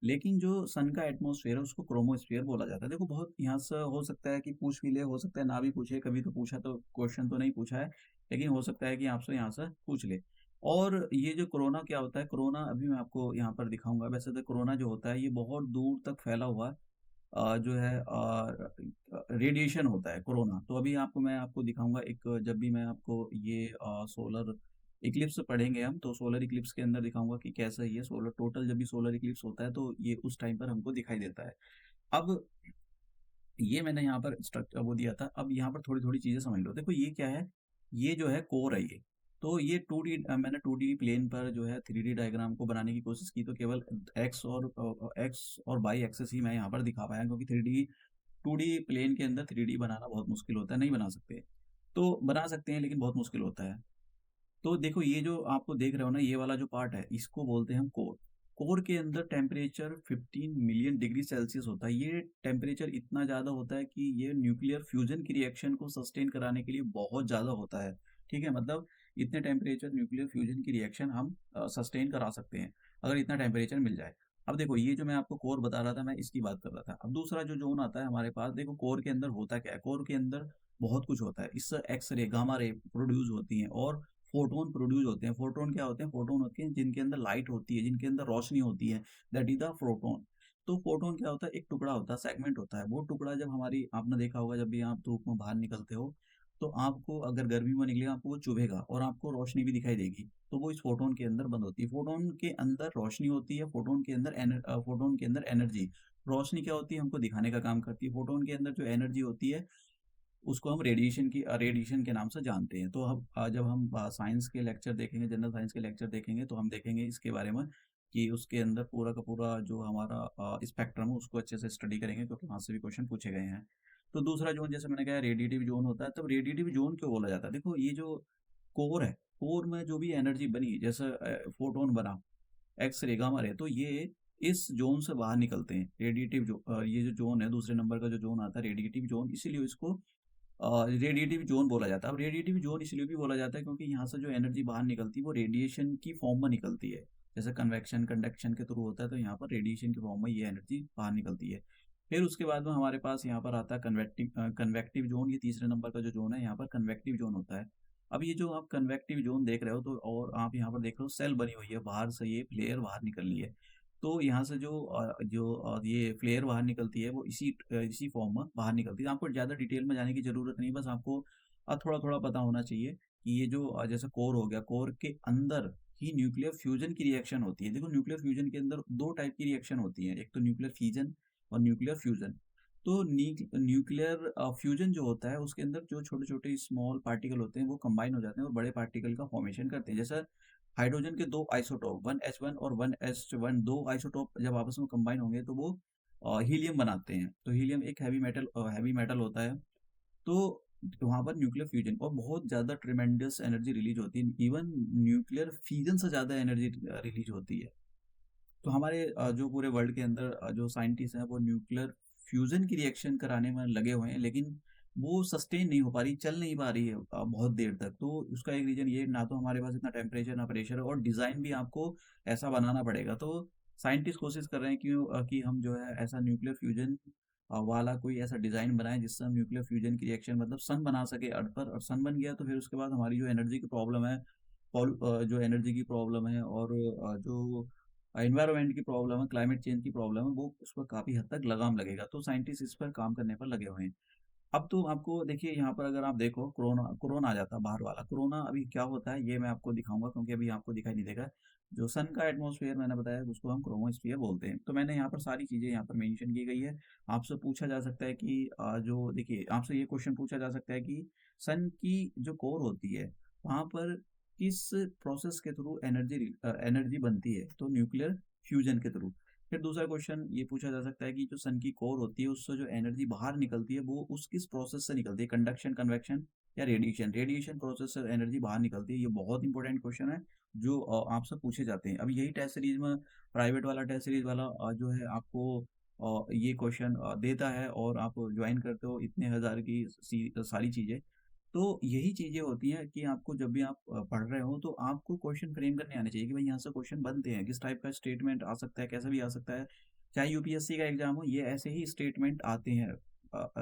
लेकिन जो सन का एटमॉस्फेयर है उसको क्रोमोस्फेयर बोला जाता है। देखो बहुत यहाँ से हो सकता है कि पूछ भी ले, हो सकता है ना भी पूछे, कभी तो पूछा तो क्वेश्चन तो नहीं पूछा है, लेकिन हो सकता है कि आपसे यहाँ से पूछ ले। और ये जो कोरोना क्या होता है, कोरोना अभी मैं आपको यहाँ पर दिखाऊँगा। वैसे तो कोरोना जो होता है ये बहुत दूर तक फैला हुआ जो है रेडिएशन होता है कोरोना। तो अभी आपको मैं आपको दिखाऊँगा एक जब भी मैं आपको ये सोलर इक्लिप्स पढ़ेंगे हम, तो सोलर इक्लिप्स के अंदर दिखाऊँगा कि कैसा ये सोलर टोटल जब भी सोलर इक्लिप्स होता है, तो ये उस टाइम पर हमको दिखाई देता है। अब ये मैंने यहाँ पर वो दिया था, अब यहाँ पर थोड़ी-थोड़ी चीज़ें समझ लो। देखो ये क्या है, ये जो है कोर है ये। तो ये 2D मैंने 2D प्लेन पर जो है 3D डायग्राम को बनाने की कोशिश की, तो केवल एक्स और वाई एक्सिस ही मैं यहाँ पर दिखा पाया क्योंकि 2D प्लेन के अंदर 3D बनाना बहुत मुश्किल होता है, नहीं बना सकते। तो बना सकते हैं लेकिन बहुत मुश्किल होता है। तो देखो ये जो आपको देख रहे हो ना, ये वाला जो पार्ट है, इसको बोलते हैं हम कोर। कोर के अंदर टेम्परेचर 15 मिलियन डिग्री सेल्सियस होता है। ये टेम्परेचर इतना ज़्यादा होता है कि ये न्यूक्लियर फ्यूज़न की रिएक्शन को सस्टेन कराने के लिए बहुत ज़्यादा होता है। ठीक है? मतलब इतने टेम्परेचर न्यूक्लियर फ्यूज़न की रिएक्शन हम सस्टेन करा सकते हैं, अगर इतना टेम्परेचर मिल जाए। अब देखो ये जो मैं आपको कोर बता रहा था, मैं इसकी बात कर रहा था। अब दूसरा जो ज़ोन आता है हमारे पास, देखो कोर के अंदर होता क्या है? कोर के अंदर बहुत कुछ होता है। इससे एक्स-रे, गामा-रे प्रोड्यूस होती हैं और फोटोन प्रोड्यूस होते हैं। फोटोन क्या होते हैं? फोटोन होते हैं जिनके अंदर लाइट होती है, जिनके अंदर रोशनी होती है, दैट इज़ द फोटोन। तो फोटोन क्या होता है? एक टुकड़ा होता है, सेगमेंट होता है। वो टुकड़ा जब हमारी आपने देखा होगा जब भी आप धूप में बाहर निकलते हो, तो आपको अगर गर्मी में निकले आपको वो चुभेगा और आपको रोशनी भी दिखाई देगी। तो वो इस फोटोन के अंदर बंद होती है। फोटोन के अंदर रोशनी होती है, फोटोन के अंदर एनर्जी। रोशनी क्या होती है? हमको दिखाने का काम करती है। फोटोन के अंदर जो एनर्जी होती है उसको हम रेडिएशन के नाम से जानते हैं। तो अब जब हम साइंस के लेक्चर देखेंगे, जनरल साइंस के लेक्चर देखेंगे, तो हम देखेंगे इसके बारे में कि उसके अंदर पूरा का पूरा जो हमारा स्पेक्ट्रम है, उसको अच्छे से स्टडी करेंगे क्योंकि वहाँ से भी क्वेश्चन पूछे गए हैं। तो दूसरा ज़ोन जैसे मैंने कहा रेडिएटिव ज़ोन होता है, तब रेडिएटिव ज़ोन क्यों बोला जाता है? देखो ये जो कोर है, कोर में जो भी एनर्जी बनी, जैसे फोटॉन बना, एक्स-रे, गामा-रे, तो ये इस ज़ोन से बाहर निकलते हैं। ये जो ज़ोन है, दूसरे नंबर का जो ज़ोन आता है रेडिएटिव ज़ोन, इसीलिए इसको रेडिएटिव ज़ोन बोला जाता है। अब रेडिएटिव ज़ोन इसलिए भी बोला जाता है क्योंकि यहाँ से जो एनर्जी बाहर निकलती है वो रेडिएशन की फॉर्म में निकलती है। जैसे कन्वेक्शन, कंडक्शन के थ्रू होता है, तो यहाँ पर रेडिएशन की फॉर्म में ये एनर्जी बाहर निकलती है। फिर उसके बाद में हमारे पास यहाँ पर आता है कन्वेक्टिव ज़ोन। ये तीसरे नंबर का जो ज़ोन है, यहाँ पर कन्वेक्टिव ज़ोन होता है। अब ये जो आप कन्वेक्टिव ज़ोन देख रहे हो, तो और आप यहाँ पर देख रहे हो सेल बनी हुई है, बाहर से ये फ्लेयर बाहर निकल रही है। तो यहाँ से ये फ्लेयर बाहर निकलती है, वो इसी फॉर्म में बाहर निकलती है। आपको ज़्यादा डिटेल में जाने की ज़रूरत नहीं है, बस आपको थोड़ा-थोड़ा पता होना चाहिए कि ये जो जैसे कोर हो गया, कोर के अंदर ही न्यूक्लियर फ्यूज़न की रिएक्शन होती है। देखो, न्यूक्लियर फ्यूज़न के अंदर 2 टाइप की रिएक्शन होती हैं, एक तो न्यूक्लियर फिज़न और न्यूक्लियर फ्यूज़न। तो न्यूक्लियर फ्यूज़न जो होता है, उसके अंदर जो छोटे-छोटे स्मॉल पार्टिकल होते हैं, वो कंबाइन हो जाते हैं और बड़े पार्टिकल का फॉर्मेशन करते हैं। जैसे हाइड्रोजन के 2 आइसोटोप 1s1 और 1s1, 2 आइसोटोप जब आपस में कंबाइन होंगे तो वो हीलियम बनाते हैं। तो हीलियम एक हैवी मेटल होता है। तो वहाँ पर न्यूक्लियर फ्यूजन और बहुत ज़्यादा ट्रेमेंडस एनर्जी रिलीज़ होती है। इवन न्यूक्लियर फिज़न से ज़्यादा एनर्जी रिलीज़ होती है। तो हमारे जो पूरे वर्ल्ड के अंदर जो साइंटिस्ट हैं, वो न्यूक्लियर फ्यूज़न की रिएक्शन कराने में लगे हुए हैं, लेकिन वो सस्टेन नहीं हो पा रही, चल नहीं पा रही है बहुत देर तक। तो उसका एक रीज़न ये है, ना तो हमारे पास इतना टेम्परेचर, ना प्रेशर है, और डिज़ाइन भी आपको ऐसा बनाना पड़ेगा। तो साइंटिस्ट कोशिश कर रहे हैं कि हम जो है ऐसा न्यूक्लियर फ्यूज़न वाला कोई ऐसा डिज़ाइन बनाएँ जिससे हम न्यूक्लियर फ्यूज़न की रिएक्शन मतलब सन बना सकें अर्थ पर, और सन बन गया तो फिर उसके बाद हमारी जो एनर्जी की प्रॉब्लम है, जो एनर्जी की प्रॉब्लम है, और जो एनवायरनमेंट की प्रॉब्लम है, क्लाइमेट चेंज की प्रॉब्लम है, वो उस पर काफ़ी हद तक लगाम लगेगा। तो साइंटिस्ट इस पर काम करने पर लगे हुए हैं। अब तो आपको देखिए, यहाँ पर अगर आप देखो, कोरोना कोरोना आ जाता है बाहर वाला। कोरोना अभी क्या होता है ये मैं आपको दिखाऊँगा, क्योंकि अभी आपको दिखाई नहीं देगा। जो सन का एटमॉस्फेयर मैंने बताया, उसको हम क्रोमोस्फियर बोलते हैं। तो मैंने यहाँ पर सारी चीज़ें यहाँ पर मेंशन की गई है। आपसे पूछा जा सकता है कि जो देखिए, आपसे ये क्वेश्चन पूछा जा सकता है कि सन की जो कोर होती है, वहाँ पर किस प्रोसेस के थ्रू एनर्जी बनती है? तो न्यूक्लियर फ्यूजन के थ्रू। फिर दूसरा क्वेश्चन ये पूछा जा सकता है कि जो सन की कोर होती है, उससे जो एनर्जी बाहर निकलती है, वो उस किस प्रोसेस से निकलती है? कंडक्शन, कन्वेक्शन या रेडिएशन? रेडिएशन प्रोसेस से एनर्जी बाहर निकलती है। ये बहुत इंपॉर्टेंट क्वेश्चन है, जो आपसे पूछे जाते हैं। अब यही टेस्ट सीरीज में, टेस्ट सीरीज वाला जो है आपको ये क्वेश्चन देता है, और आप ज्वाइन करते हो इतने हज़ार की सारी चीज़ें। तो यही चीज़ें होती हैं कि आपको जब भी आप पढ़ रहे हो, तो आपको क्वेश्चन फ्रेम करने आने चाहिए कि भाई यहाँ से क्वेश्चन बनते हैं, किस टाइप का स्टेटमेंट आ सकता है, कैसा भी आ सकता है। चाहे यूपीएससी का एग्जाम हो, ये ऐसे ही स्टेटमेंट आते हैं।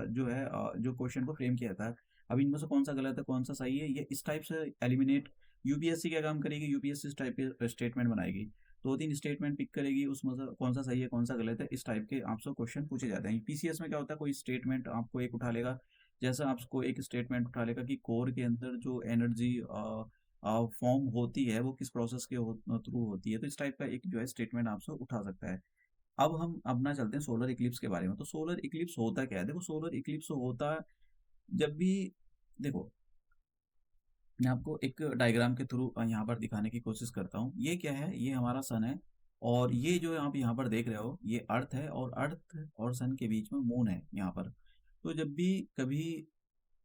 जो क्वेश्चन को फ्रेम किया जाता है। अब इनमें से कौन सा गलत है, कौन सा सही है, ये इस टाइप से एलिमिनेट यूपीएससी क्या काम करेगी, यूपीएससी इस टाइप के स्टेटमेंट बनाएगी। 2-3 स्टेटमेंट पिक करेगी, उसमें से कौन सा सही है, कौन सा गलत है, इस टाइप के आपसे क्वेश्चन पूछे जाते हैं। पीसीएस में क्या होता है, कोई स्टेटमेंट आपको एक उठा लेगा, जैसा आपको एक स्टेटमेंट उठा लेगा कि कोर के अंदर जो एनर्जी फॉर्म होती है, वो किस प्रोसेस के थ्रू होती है। तो इस टाइप का एक जो है स्टेटमेंट आपसे उठा सकता है। अब हम अपना चलते हैं सोलर इक्लिप्स के बारे में। तो सोलर इक्लिप्स होता क्या है? देखो, सोलर इक्लिप्स होता है जब भी, देखो, मैं आपको एक डायग्राम के थ्रू यहाँ पर दिखाने की कोशिश करता हूँ। ये क्या है? ये हमारा सन है, और ये जो आप यहाँ पर देख रहे हो, ये अर्थ है, और अर्थ और सन के बीच में मून है यहाँ पर। तो जब भी कभी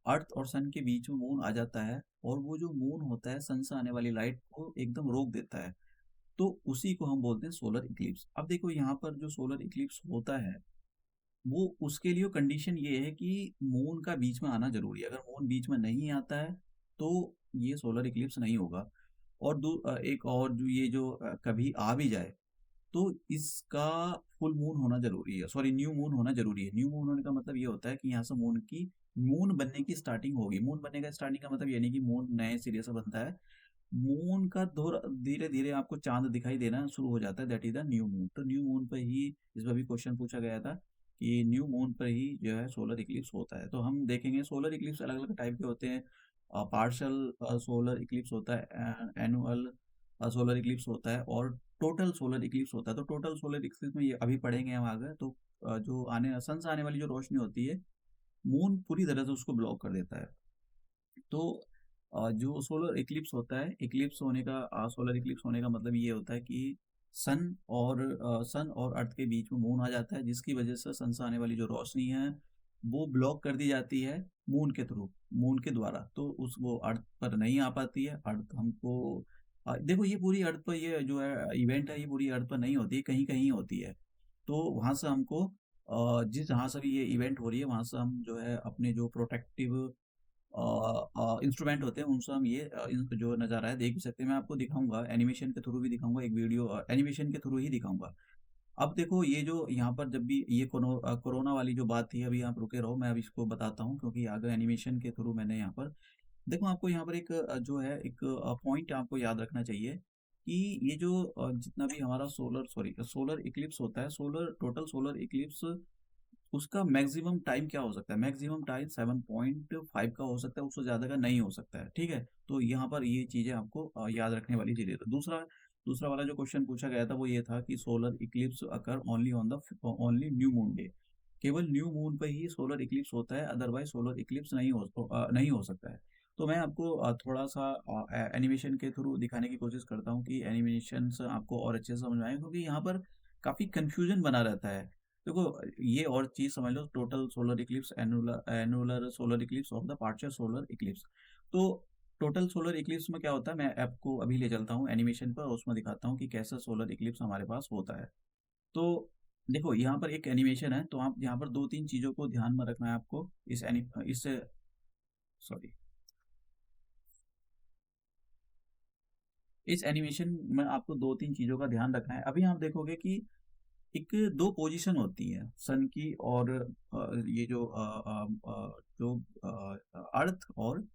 अर्थ और सन के बीच में मून आ जाता है, और वो जो मून होता है, सन से आने वाली लाइट को एकदम रोक देता है, तो उसी को हम बोलते हैं सोलर इक्लिप्स। अब देखो, यहाँ पर जो सोलर इक्लिप्स होता है, वो उसके लिए कंडीशन ये है कि मून का बीच में आना ज़रूरी है। अगर मून बीच में नहीं आता है, तो ये सोलर इक्लिप्स नहीं होगा। और एक और जो ये जो कभी आ भी जाए, तो इसका फुल मून होना ज़रूरी है, सॉरी, न्यू मून होना ज़रूरी है। न्यू मून होने का मतलब ये होता है कि यहाँ से मून बनने की स्टार्टिंग होगी। मून बनने का स्टार्टिंग का मतलब ये नहीं कि मून नए सिरे से बनता है। मून का धुर धीरे-धीरे आपको चाँद दिखाई देना शुरू हो जाता है, that is the new moon. तो न्यू मून पे ही इस बार भी क्वेश्चन पूछा गया था कि न्यू मून पर ही जो है सोलर इक्लिप्स होता है। तो हम देखेंगे सोलर इक्लिप्स अलग-अलग टाइप के होते हैं। पार्शियल सोलर इक्लिप्स होता है, एनुअल सोलर इक्लिप्स होता है, और टोटल सोलर इक्लिप्स होता है। तो टोटल सोलर इक्लिप्स में ये अभी पढ़ेंगे हम आगे। तो जो सन से आने वाली जो रोशनी होती है, मून पूरी तरह से उसको ब्लॉक कर देता है। तो जो सोलर इक्लिप्स होने का मतलब ये होता है कि सन और अर्थ के बीच में मून आ जाता है, जिसकी वजह से सन से आने वाली जो रोशनी है, वो ब्लॉक कर दी जाती है मून के द्वारा। तो उस वो अर्थ पर नहीं आ पाती है। अर्थ हमको देखो ये पूरी अर्थ पर ये जो है इवेंट है ये पूरी अर्थ पर नहीं होती है, कहीं-कहीं होती है। तो वहाँ से हमको जिस जहाँ से भी ये इवेंट हो रही है वहाँ से हम जो है अपने जो प्रोटेक्टिव इंस्ट्रूमेंट होते हैं उनसे हम ये इन जो नज़ारा है देख भी सकते हैं। मैं आपको दिखाऊँगा एनिमेशन के थ्रू भी दिखाऊँगा एक वीडियो एनिमेशन के थ्रू ही दिखाऊँगा। अब देखो ये जो यहाँ पर जब भी ये कोरोना वाली जो बात थी अभी आप रुके रहो मैं अभी इसको बताता हूँ क्योंकि आगे एनिमेशन के थ्रू मैंने यहाँ पर देखो आपको यहाँ पर एक जो है एक पॉइंट आपको याद रखना चाहिए कि ये जो जितना भी हमारा सोलर इक्लिप्स होता है सोलर टोटल सोलर इक्लिप्स उसका मैक्सिमम टाइम क्या हो सकता है? मैक्सिमम टाइम 7.5 का हो सकता है, उससे ज़्यादा का नहीं हो सकता है, ठीक है? तो यहाँ पर ये चीज़ें आपको याद रखने वाली चीज़ें तो दूसरा दूसरा वाला जो क्वेश्चन पूछा गया था वो ये था कि solar Eclipse occur only on the only new moon day. केवल न्यू मून पे ही सोलर इक्लिप्स होता है, अदरवाइज़ सोलर इक्लिप्स नहीं हो सकता है। तो मैं आपको थोड़ा-सा एनिमेशन के थ्रू दिखाने की कोशिश करता हूँ कि एनिमेशन से आपको और अच्छे से समझ में आए क्योंकि यहाँ पर काफ़ी कन्फ्यूज़न बना रहता है। देखो ये और चीज़ समझ लो total solar eclipse annular solar eclipse of the partial solar eclipse. तो टोटल सोलर इक्लिप्स में क्या होता है मैं आपको अभी ले चलता हूँ एनिमेशन पर और उसमें दिखाता हूँ कि कैसा सोलर इक्लिप्स हमारे पास होता है। तो देखो यहाँ पर एक एनिमेशन है तो आप यहाँ पर 2-3 चीज़ों को ध्यान में रखना है आपको इस सॉरी इस एनिमेशन में आपको 2-3 चीज़ों का ध्यान रखना है। अभी आप देखोगे कि एक 2 पोजीशन होती है सन की और ये जो अर्थ और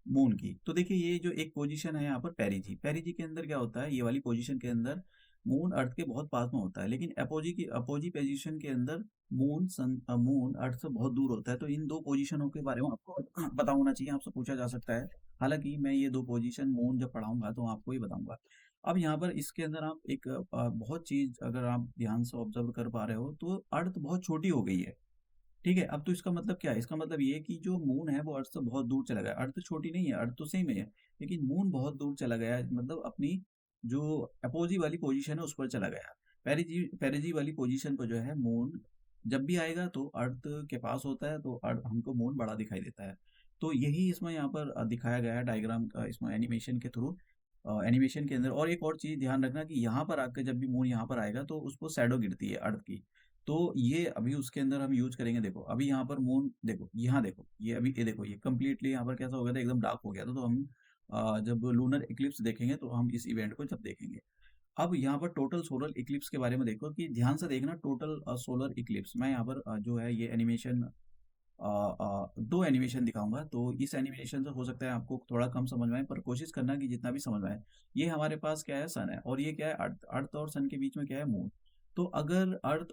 मून की। तो देखिए ये जो एक पोजीशन है यहाँ पर पेरिजी, पेरिजी के अंदर क्या होता है ये वाली पोजीशन के अंदर मून अर्थ के बहुत पास में होता है। लेकिन अपोजी पोजीशन के अंदर मून अर्थ से बहुत दूर होता है। तो इन 2 पोजीशनों के बारे में आपको पता होना चाहिए, आपसे पूछा जा सकता है। हालाँकि मैं ये 2 पोजीशन मून जब पढ़ाऊँगा तो आपको ही बताऊँगा। अब यहाँ पर इसके अंदर आप एक बहुत चीज़ अगर आप ध्यान से ऑब्ज़र्व कर पा रहे हो तो अर्थ बहुत छोटी हो गई है। ठीक है? अब तो इसका मतलब क्या है? इसका मतलब ये है कि जो मून है वो अर्थ से बहुत दूर चला गया है। अर्थ छोटी नहीं है, अर्थ तो सेम ही है, लेकिन मून बहुत दूर चला गया है मतलब अपनी जो अपोज़ी वाली पोज़ीशन है उस पर चला गया है। पेरिजी वाली पोज़ीशन पे जो है मून जब भी आएगा तो अर्थ के पास होता है तो हमको मून बड़ा दिखाई देता है। तो यही इसमें यहाँ पर दिखाया गया है डायग्राम इसमें एनिमेशन के थ्रू एनिमेशन के अंदर और एक और चीज़ ध्यान रखना कि यहाँ पर आके जब भी मून यहाँ पर आएगा तो उसपे शैडो गिरती है अर्थ की। तो ये अभी उसके अंदर हम यूज़ करेंगे देखो, अभी यहाँ पर मून देखो, यहाँ देखो, ये अभी ये देखो ये कंप्लीटली यहाँ पर कैसा हो गया था एकदम डार्क हो गया था तो हम जब लूनर इक्लिप्स देखेंगे तो हम इस इवेंट को जब देखेंगे। अब यहाँ पर टोटल सोलर इक्लिप्स के बारे में देखो कि ध्यान से देखना टोटल सोलर इक्लिप्स मैं यहाँ पर जो है ये एनिमेशन 2 एनिमेशन दिखाऊँगा, तो इस एनिमेशन से हो सकता है आपको थोड़ा कम समझ में आए, पर कोशिश करना कि जितना भी समझ में आए। ये हमारे पास क्या है सन है और ये क्या है अर्थ, अर्थ और सन के बीच में क्या है मून। तो अगर अर्थ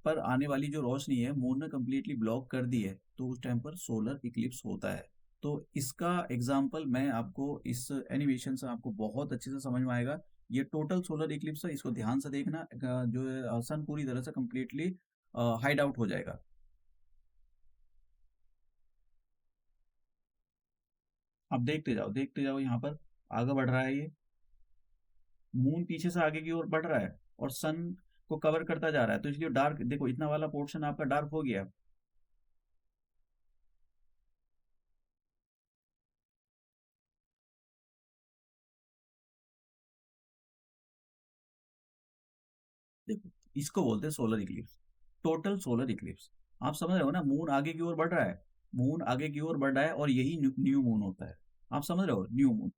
पर आने वाली जो रोशनी है मून ने कंप्लीटली ब्लॉक कर दी है, तो उस टाइम पर सोलर इक्लिप्स होता है। तो इसका एग्ज़ाम्पल मैं आपको इस एनिमेशन से आपको बहुत अच्छे से समझ में आएगा। ये टोटल सोलर इक्लिप्स है, इसको ध्यान से देखना जो है सन पूरी तरह से कंप्लीटली हाइड आउट हो जाएगा। आप देखते जाओ यहाँ पर आगे बढ़ रहा है ये, मून पीछे से आगे की ओर बढ़ रहा है और सन को कवर करता जा रहा है, तो इसलिए डार्क देखो इतना वाला पोर्शन आपका डार्क हो गया। देखो, इसको बोलते हैं solar Eclipse, total solar Eclipse. आप समझ रहे हो ना मून आगे की ओर बढ़ रहा है, मून आगे की ओर बढ़ रहा है और यही न्यू न्यू मून होता है। आप समझ रहे हो? New moon.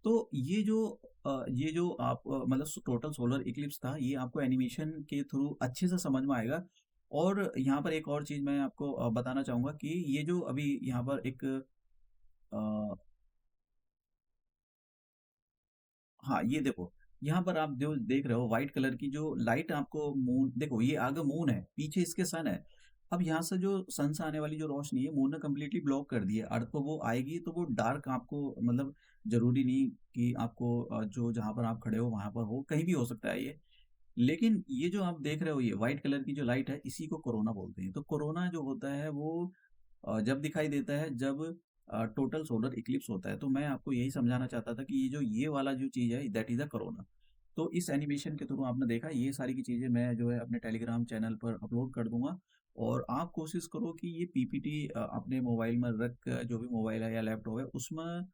तो ये जो आप मतलब टोटल सोलर इक्लिप्स था, ये आपको एनिमेशन के थ्रू अच्छे से समझ में आएगा। और यहाँ पर एक और चीज़ मैं आपको बताना चाहूँगा कि ये जो अभी यहाँ पर एक अ हाँ, ये देखो, यहाँ पर आप जो देख रहे हो व्हाइट कलर की जो लाइट आपको मून देखो ये आगे मून है, पीछे इसके सन है। अब यहाँ से जो सन से आने वाली जो रोशनी है मून ने कंप्लीटली ब्लॉक कर दी है। अर्थ पे वो आएगी तो वो डार्क आपको मतलब ज़रूरी नहीं कि आपको जो जहाँ पर आप खड़े हो वहाँ पर हो, कहीं भी हो सकता है ये। लेकिन ये जो आप देख रहे हो ये व्हाइट कलर की जो लाइट है इसी को कोरोना बोलते हैं। तो कोरोना जो होता है वो जब दिखाई देता है जब टोटल सोलर इक्लिप्स होता है। तो मैं आपको यही समझाना चाहता था कि ये वाला जो चीज़ है दैट इज़ अ कोरोना। तो इस एनिमेशन के थ्रू आपने देखा ये सारी की चीज़ें मैं जो है अपने टेलीग्राम चैनल पर अपलोड कर दूँगा और आप कोशिश करो कि ये पीपीटी अपने मोबाइल में रख कर जो भी मोबाइल है या लैपटॉप है उसमें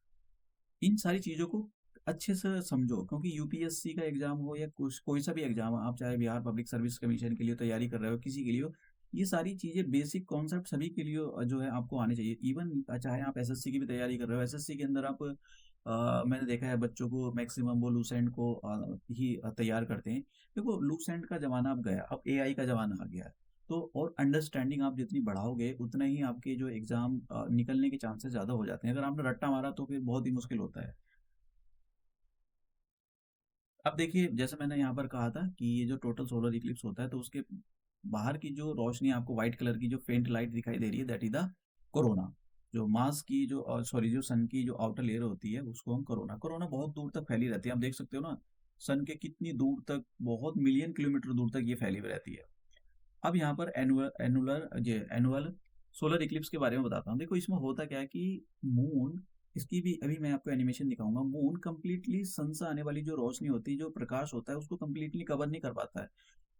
इन सारी चीज़ों को अच्छे से समझो, क्योंकि यूपीएससी का एग्जाम हो या कुछ कोई सा भी एग्जाम हो, आप चाहे बिहार पब्लिक सर्विस कमीशन के लिए तैयारी कर रहे हो, किसी के लिए हो, ये सारी चीज़ें बेसिक कॉन्सेप्ट सभी के लिए जो है आपको आने चाहिए। इवन चाहे आप एसएससी की भी तैयारी कर रहे हो, एसएससी के अंदर आप मैंने देखा है बच्चों को मैक्सिमम वो लूसेंट को ही तैयार करते हैं। देखो लूसेंट का ज़माना अब गया, अब एआई का ज़माना आ गया है। तो और अंडरस्टैंडिंग आप जितनी बढ़ाओगे उतना ही आपके जो एग्ज़ाम निकलने के चांसेस ज़्यादा हो जाते हैं। अगर आपने रट्टा मारा तो फिर बहुत ही मुश्किल होता है। अब देखिए जैसे मैंने यहाँ पर कहा था कि ये जो टोटल सोलर इक्लिप्स होता है तो उसके बाहर की जो रोशनी आपको व्हाइट कलर की जो फेंट लाइट दिखाई दे रही है, दैट इज द कोरोना। जो मार्स की जो सॉरी जो सन की जो आउटर लेयर होती है उसको हम कोरोना, कोरोना बहुत दूर तक फैली रहती है, आप देख सकते हो ना सन के कितनी दूर तक, बहुत मिलियन किलोमीटर दूर तक ये फैली हुई रहती है। अब यहाँ पर एनुअल एनुलर जे एनुअल सोलर इक्लिप्स के बारे में बताता हूँ। देखो इसमें होता क्या है कि मून, इसकी भी अभी मैं आपको एनिमेशन दिखाऊंगा। मून कंप्लीटली सन से आने वाली जो रोशनी होती है, जो प्रकाश होता है, उसको कंप्लीटली कवर नहीं कर पाता है।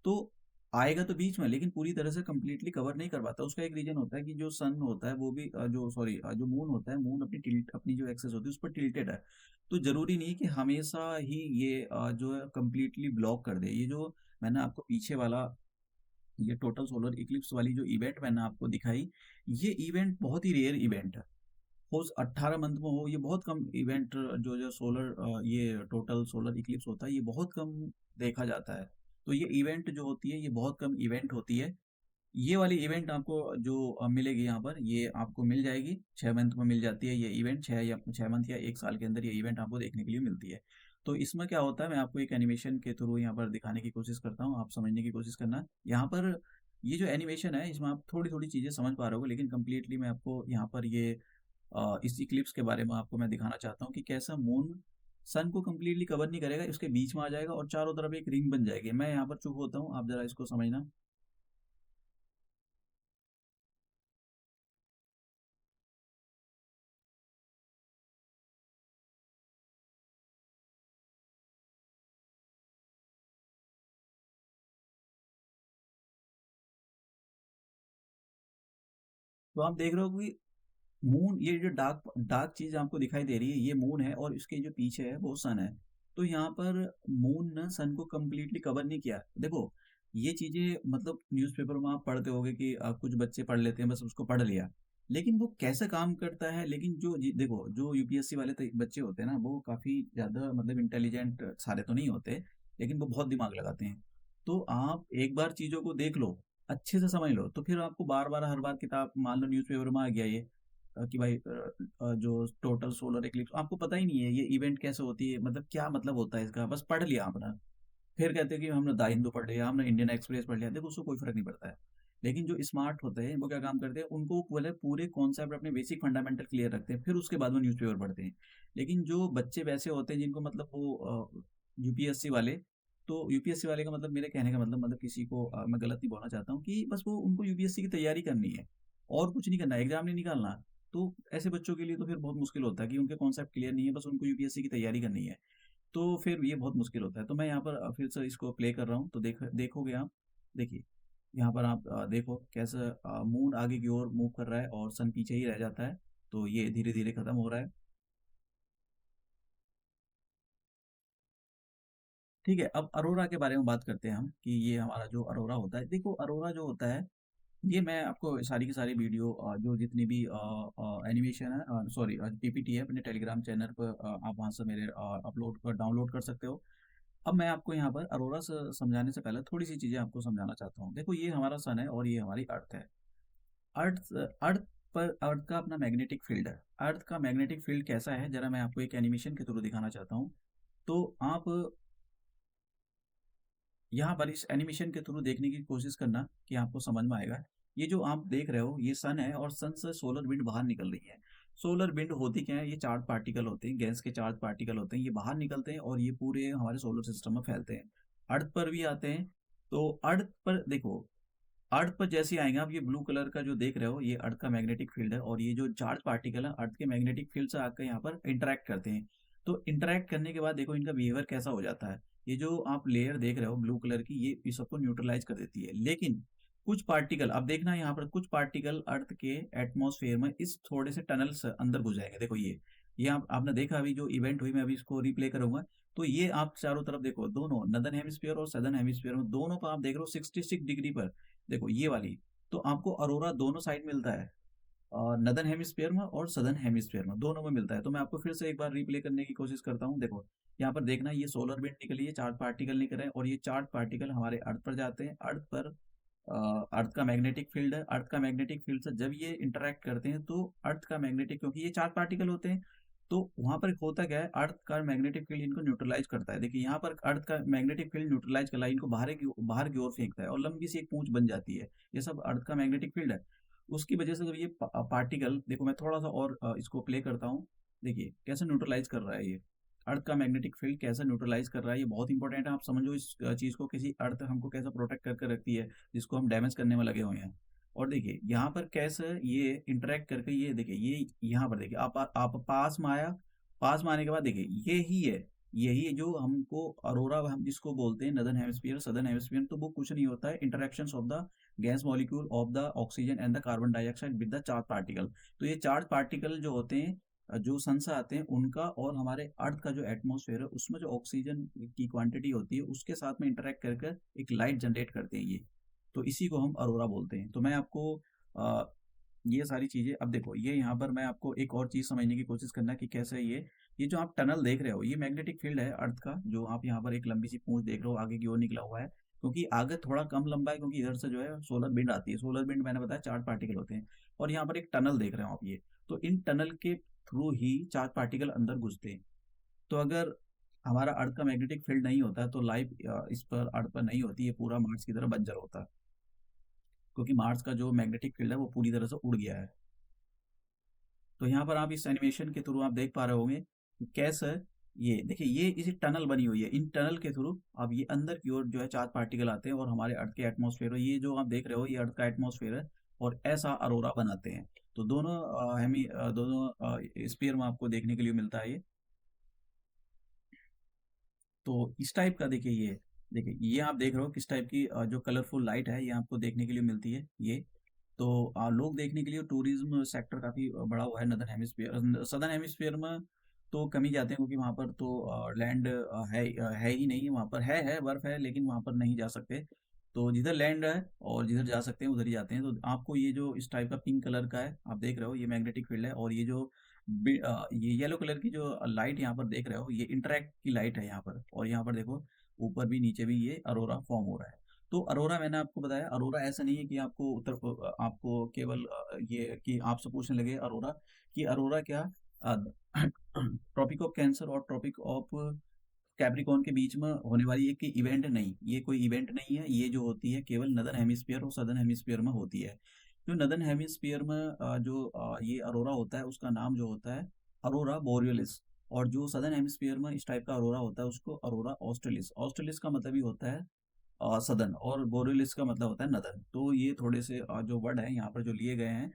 तो आएगा तो बीच में, लेकिन पूरी तरह से कंप्लीटली कवर नहीं कर पाता। उसका एक रीजन होता है कि जो सन होता है वो भी जो सॉरी जो मून होता है, मून अपनी टिल्ट, अपनी जो एक्सेस होती है उस पर टिल्टेड है। तो जरूरी नहीं कि हमेशा ही ये जो है कंप्लीटली ब्लॉक कर दे। ये जो मैंने आपको पीछे वाला ये टोटल सोलर इक्लिप्स वाली जो इवेंट मैंने आपको दिखाई, ये इवेंट बहुत ही रेयर इवेंट है। हो 18 मंथ में हो, ये बहुत कम इवेंट जो जो सोलर ये टोटल सोलर इक्लिप्स होता है ये बहुत कम देखा जाता है। तो ये इवेंट जो होती है ये बहुत कम इवेंट होती है। ये वाली इवेंट आपको जो मिलेगी यहाँ पर, ये आपको मिल जाएगी 6 मंथ में मिल जाती है ये इवेंट, 6 या 6 मंथ या 1 साल के अंदर ये इवेंट आपको देखने के लिए मिलती है। तो इसमें क्या होता है, मैं आपको एक एनिमेशन के थ्रू यहाँ पर दिखाने की कोशिश करता हूँ, आप समझने की कोशिश करना। यहाँ पर ये जो एनिमेशन है इसमें आप थोड़ी-थोड़ी चीज़ें समझ पा रहे होगे, लेकिन कंप्लीटली मैं आपको यहाँ पर ये इस इक्लिप्स के बारे में आपको मैं दिखाना चाहता हूँ कि कैसा मून सन को कंप्लीटली कवर नहीं करेगा, उसके बीच में आ जाएगा और चारों तरफ एक रिंग बन जाएगी। मैं यहाँ पर चुप होता हूँ, आप ज़रा इसको समझना। तो आप देख रहे हो कि मून, ये जो डार्क डार्क चीज आपको दिखाई दे रही है ये मून है और इसके जो पीछे है वो सन है। तो यहाँ पर मून ने सन को कम्प्लीटली कवर नहीं किया। देखो ये चीजें मतलब न्यूज़पेपर में आप पढ़ते होगे कि कुछ बच्चे पढ़ लेते हैं, बस उसको पढ़ लिया, लेकिन वो कैसे काम करता है। लेकिन देखो जो यूपीएससी वाले बच्चे होते हैं ना वो काफी ज्यादा मतलब इंटेलिजेंट सारे तो नहीं होते, लेकिन वो बहुत दिमाग लगाते हैं। तो आप एक बार चीजों को देख लो, अच्छे से समझ लो, तो फिर आपको बार बार हर बार किताब, मान लो न्यूज़पेपर में आ गया ये कि भाई जो टोटल सोलर इक्लिप्स आपको पता ही नहीं है ये इवेंट कैसे होती है, मतलब क्या मतलब होता है इसका, बस पढ़ लिया आपने, फिर कहते हैं कि हमने द हिंदू पढ़ लिया, हमने इंडियन एक्सप्रेस पढ़ लिया। देखो उसको कोई फर्क नहीं पड़ता है। लेकिन जो स्मार्ट होते हैं वो क्या काम करते हैं, उनको पहले पूरे कॉन्सेप्ट अपने बेसिक फंडामेंटल क्लियर रखते हैं, फिर उसके बाद वो न्यूज़पेपर पढ़ते हैं। लेकिन जो बच्चे वैसे होते हैं जिनको मतलब वो यूपीएससी वाले, तो यूपीएससी वाले का मतलब, मेरे कहने का मतलब किसी को मैं गलत नहीं बोलना चाहता हूँ कि बस वो उनको यूपीएससी की तैयारी करनी है और कुछ नहीं करना, एग्जाम नहीं निकालना। तो ऐसे बच्चों के लिए तो फिर बहुत मुश्किल होता है कि उनके कॉन्सेप्ट क्लियर नहीं है, बस उनको यूपीएससी की तैयारी करनी है। तो फिर ये बहुत मुश्किल होता है। तो मैं यहाँ पर फिर से इसको प्ले कर रहा हूँ, तो देखोगे आप। देखिए यहाँ पर आप देखो कैसे मून आगे की ओर मूव कर रहा है और सन पीछे ही रह जाता है। तो ये धीरे धीरे खत्म हो रहा है। ठीक है, अब अरोरा के बारे में बात करते हैं हम कि ये हमारा जो अरोरा होता है। देखो अरोरा जो होता है, ये मैं आपको सारी की सारी वीडियो जो जितनी भी एनिमेशन है, सॉरी पीपीटी है, अपने टेलीग्राम चैनल पर आप वहाँ से मेरे अपलोड कर डाउनलोड कर सकते हो। अब मैं आपको यहाँ पर अरोरा से समझाने से पहले थोड़ी सी चीज़ें आपको समझाना चाहता हूँ। देखो ये हमारा सन है और ये हमारी अर्थ है। अर्थ अर्थ पर अर्थ का अपना मैग्नेटिक फील्ड है। अर्थ का मैग्नेटिक फील्ड कैसा है, जरा मैं आपको एक एनिमेशन के थ्रू दिखाना चाहता हूँ। तो आप यहाँ पर इस एनिमेशन के थ्रू देखने की कोशिश करना कि आपको समझ में आएगा। ये जो आप देख रहे हो ये सन है और सन से सोलर विंड बाहर निकल रही है। सोलर विंड होती क्या है, ये चार्ज पार्टिकल होते हैं, गैस के चार्ज पार्टिकल होते हैं, ये बाहर निकलते हैं और ये पूरे हमारे सोलर सिस्टम में फैलते हैं, अर्थ पर भी आते हैं। तो अर्थ पर देखो, अर्थ पर जैसे ही आएंगे आप, ये ब्लू कलर का जो देख रहे हो ये अर्थ का मैग्नेटिक फील्ड है और ये जो चार्ज पार्टिकल है अर्थ के मैग्नेटिक फील्ड से आकर यहाँ पर इंटरेक्ट करते हैं। तो इंटरेक्ट करने के बाद देखो इनका बिहेवियर कैसा हो जाता है। ये जो आप लेयर देख रहे हो ब्लू कलर की, ये इस सबको न्यूट्रलाइज कर देती है। लेकिन कुछ पार्टिकल, अब देखना यहाँ पर कुछ पार्टिकल अर्थ के एटमॉस्फेयर में इस थोड़े से टनल से अंदर घुस जाएंगे। देखो ये ये आपने देखा अभी जो इवेंट हुई, मैं अभी इसको रिप्ले करूंगा। तो ये आप चारों तरफ देखो, दोनों नदर्न हेमिस्फीयर और सदर्न हेमिस्फीयर में दोनों पर आप देख रहे हो 66 डिग्री पर, देखो ये वाली, तो आपको अरोरा दोनों साइड मिलता है, नदर्न हेमिस्फीयर में और सदर्न हेमिस्फीयर में, दोनों में मिलता है। तो मैं आपको फिर से एक बार रिप्ले करने की कोशिश करता हूँ। देखो यहाँ पर देखना, ये सोलर विंड निकली है, चार्ज पार्टिकल निकल रहे हैं, और ये चार्ज पार्टिकल हमारे अर्थ पर जाते हैं। अर्थ पर अर्थ का मैग्नेटिक फील्ड है, अर्थ का मैग्नेटिक फील्ड से जब ये इंटरेक्ट करते हैं तो अर्थ का मैग्नेटिक, क्योंकि ये चार्ज पार्टिकल होते हैं, तो वहां पर होता क्या है, अर्थ का मैग्नेटिक फील्ड इनको न्यूट्रलाइज करता है। देखिए यहाँ पर अर्थ का मैग्नेटिक फील्ड न्यूट्रलाइज कर, इनको बाहर की ओर फेंकता है और लंबी सी एक पूंछ बन जाती है। ये सब अर्थ का मैग्नेटिक फील्ड है। उसकी वजह से जब ये पार्टिकल, देखो मैं थोड़ा सा और इसको प्ले करता हूँ, देखिए कैसे न्यूट्रलाइज कर रहा है ये, अर्थ का मैग्नेटिक फील्ड कैसे न्यूट्रलाइज कर रहा है। ये बहुत इंपॉर्टेंट है, आप समझो इस चीज को, किसी अर्थ हमको कैसे प्रोटेक्ट करके रखती है जिसको हम डैमेज करने में लगे हुए हैं। और देखिए यहाँ पर कैसे ये इंटरेक्ट करके, ये देखिए, ये यहाँ पर देखिए, आप पास में आया, पास में आने के बाद देखिए ये ही है, यही है जो हमको अरोरा हम जिसको बोलते हैं, नदर्न हेमिस्फीयर सदर्न हेमिस्फीयर। तो वो कुछ नहीं होता है, interactions of the gas molecule of the oxygen and the carbon dioxide with the charge particle. तो ये चार्ज पार्टिकल जो होते हैं, जो सन से आते हैं उनका, और हमारे अर्थ का जो एटमॉस्फेयर है उसमें जो ऑक्सीजन की क्वांटिटी होती है उसके साथ में इंटरेक्ट करके एक लाइट जनरेट करते हैं ये। तो इसी को हम अरोरा बोलते हैं। तो मैं आपको आ, ये सारी चीजें, अब देखो ये यहाँ पर मैं आपको एक और चीज समझने की कोशिश करना कि कैसे ये जो आप टनल देख रहे हो, ये मैग्नेटिक फील्ड है अर्थ का, जो आप यहाँ पर एक लंबी सी पूंछ देख रहे हो आगे की ओर निकला हुआ है, क्योंकि आगे थोड़ा कम लंबा है, क्योंकि इधर से जो है सोलर विंड आती है। सोलर विंड मैंने बताया चार्ज पार्टिकल होते हैं, और यहाँ पर एक टनल देख रहे हो आप ये, तो इन टनल के थ्रू ही चार्ज पार्टिकल अंदर घुसते हैं। तो अगर हमारा अर्थ का मैग्नेटिक फील्ड नहीं होता है तो लाइफ इस पर अर्थ पर नहीं होती, ये पूरा मार्स की तरह बंजर होता है, क्योंकि मार्स का जो मैग्नेटिक फील्ड है वो पूरी तरह से उड़ गया है। तो यहाँ पर आप इस एनिमेशन के थ्रू आप देख पा रहे होंगे कि कैसे, ये देखिए ये इसी टनल बनी हुई है, इन टनल के थ्रू अब ये अंदर की ओर जो है चार्ज पार्टिकल आते हैं और हमारे अर्थ के एटमॉस्फेयर, ये जो आप देख रहे हो ये अर्थ का एटमॉस्फेयर है, और ऐसा अरोरा बनाते हैं। तो दोनों दोनों स्फीयर में आपको देखने के लिए मिलता है ये। तो इस टाइप का देखिए, ये देखिए ये आप देख रहे हो किस टाइप की जो कलरफुल लाइट है ये आपको देखने के लिए मिलती है ये। तो लोग देखने के लिए टूरिज्म सेक्टर काफी बड़ा हुआ है नदर्न हेमिस्फीयर। सदर्न हेमिस्फीयर में तो कम ही जाते हैं, क्योंकि वहाँ पर तो लैंड है ही नहीं, वहाँ पर है बर्फ है, लेकिन वहाँ पर नहीं जा सकते। तो जिधर लैंड है और जिधर जा सकते हैं उधर ही जाते हैं। तो आपको ये जो इस टाइप का पिंक कलर का है आप देख रहे हो, ये मैग्नेटिक फील्ड है, और ये जो ये येलो कलर की जो लाइट यहाँ पर देख रहे हो ये इंटरैक्ट की लाइट है यहाँ पर। और यहाँ पर देखो ऊपर भी नीचे भी ये अरोरा फॉर्म हो रहा है। तो अरोरा मैंने आपको बताया, अरोरा ऐसा नहीं है कि आपको आपको केवल ये कि आपसे पूछने लगे अरोरा, कि अरोरा क्या ट्रॉपिक ऑफ कैंसर और ट्रॉपिक ऑफ कैप्रिकॉर्न के बीच में होने वाली एक इवेंट नहीं, ये कोई इवेंट नहीं है। ये जो होती है केवल नदर्न हेमिस्फीयर और सदर्न हेमिस्फीयर में होती है। जो नदर्न हेमिस्फीयर में ये अरोरा होता है उसका नाम जो होता है अरोरा बोरियोलिस, और जो सदर्न हेमिस्फीयर में इस टाइप का अरोरा होता है उसको अरोरा ऑस्ट्रेलिस। ऑस्ट्रेलिस का मतलब ही होता है सदर्न, और बोरियोलिस का मतलब होता है नदर्न। तो ये थोड़े से जो वर्ड है यहाँ पर जो लिए गए हैं,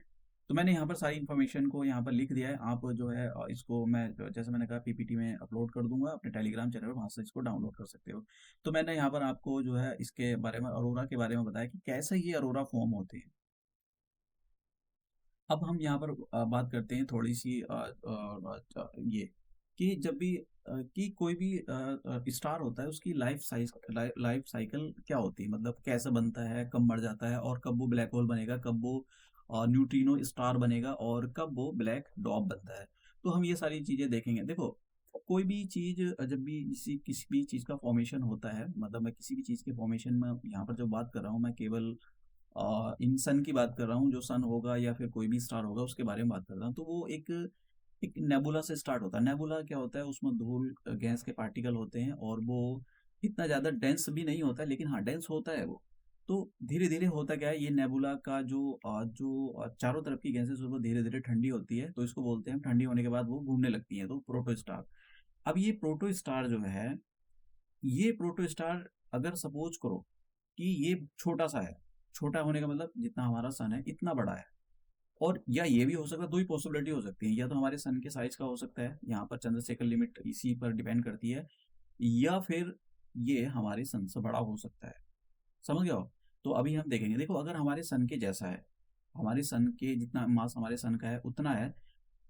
तो मैंने यहाँ पर सारी इन्फॉर्मेशन को यहाँ पर लिख दिया है। आप जो है इसको मैं जैसे मैंने कहा पीपीटी में अपलोड कर दूंगा अपने टेलीग्राम चैनल पर, वहाँ से इसको डाउनलोड कर सकते हो। तो मैंने यहाँ पर आपको जो है इसके बारे में, अरोरा के बारे में बताया कि कैसे ये अरोरा फॉर्म होते हैं। अब हम यहाँ पर बात करते हैं थोड़ी सी ये, कि जब भी कि कोई भी स्टार होता है उसकी लाइफ साइकिल क्या होती है, मतलब कैसे बनता है, कब मर जाता है, और कब वो ब्लैक होल बनेगा, कब वो न्यूट्रिनो स्टार बनेगा, और कब वो ब्लैक डॉग बनता है। तो हम ये सारी चीजें देखेंगे। देखो कोई भी चीज जब भी किसी भी चीज का फॉर्मेशन होता है, मतलब मैं किसी भी चीज के फॉर्मेशन में यहाँ पर जो बात कर रहा हूँ, मैं केवल इन सन की बात कर रहा हूँ, जो सन होगा या फिर कोई भी स्टार होगा उसके बारे में बात कर रहा हूँ। तो वो एक एक नेबुला से स्टार्ट होता है। नेबुला क्या होता है, उसमें धूल गैस के पार्टिकल होते हैं, और वो इतना ज़्यादा डेंस भी नहीं होता है, लेकिन हाँ डेंस होता है वो। तो धीरे धीरे होता क्या है, ये नेबुला का जो चारों तरफ की गैसेस वो धीरे धीरे ठंडी होती है, तो इसको बोलते हैं, ठंडी होने के बाद वो घूमने लगती है, तो प्रोटो स्टार। अब ये प्रोटो स्टार जो है, ये प्रोटो स्टार अगर सपोज करो कि ये छोटा सा है, छोटा होने का मतलब जितना हमारा सन है इतना बड़ा है, और या ये भी हो सकता है, दो ही पॉसिबिलिटी हो सकती है, या तो हमारे सन के साइज का हो सकता है, यहाँ पर चंद्रशेखर लिमिट इसी पर डिपेंड करती है, या फिर ये हमारे सन से बड़ा हो सकता है। समझ गए हो? तो अभी हम देखेंगे, देखो अगर हमारे सन के जैसा है, हमारे सन के जितना मास हमारे सन का है उतना है,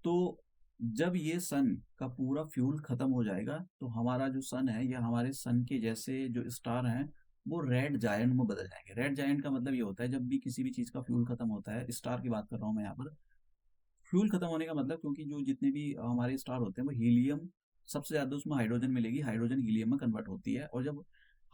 तो जब ये सन का पूरा फ्यूल खत्म हो जाएगा तो हमारा जो सन है या हमारे सन के जैसे जो स्टार हैं वो रेड जायंट में बदल जाएंगे। रेड जायंट का मतलब ये होता है जब भी किसी भी चीज़ का फ्यूल खत्म होता है, स्टार की बात कर रहा हूँ मैं यहाँ पर। फ्यूल खत्म होने का मतलब, क्योंकि जो जितने भी हमारे स्टार होते हैं वो हीलियम, सबसे ज़्यादा उसमें हाइड्रोजन मिलेगी, हाइड्रोजन हीलियम में कन्वर्ट होती है। और जब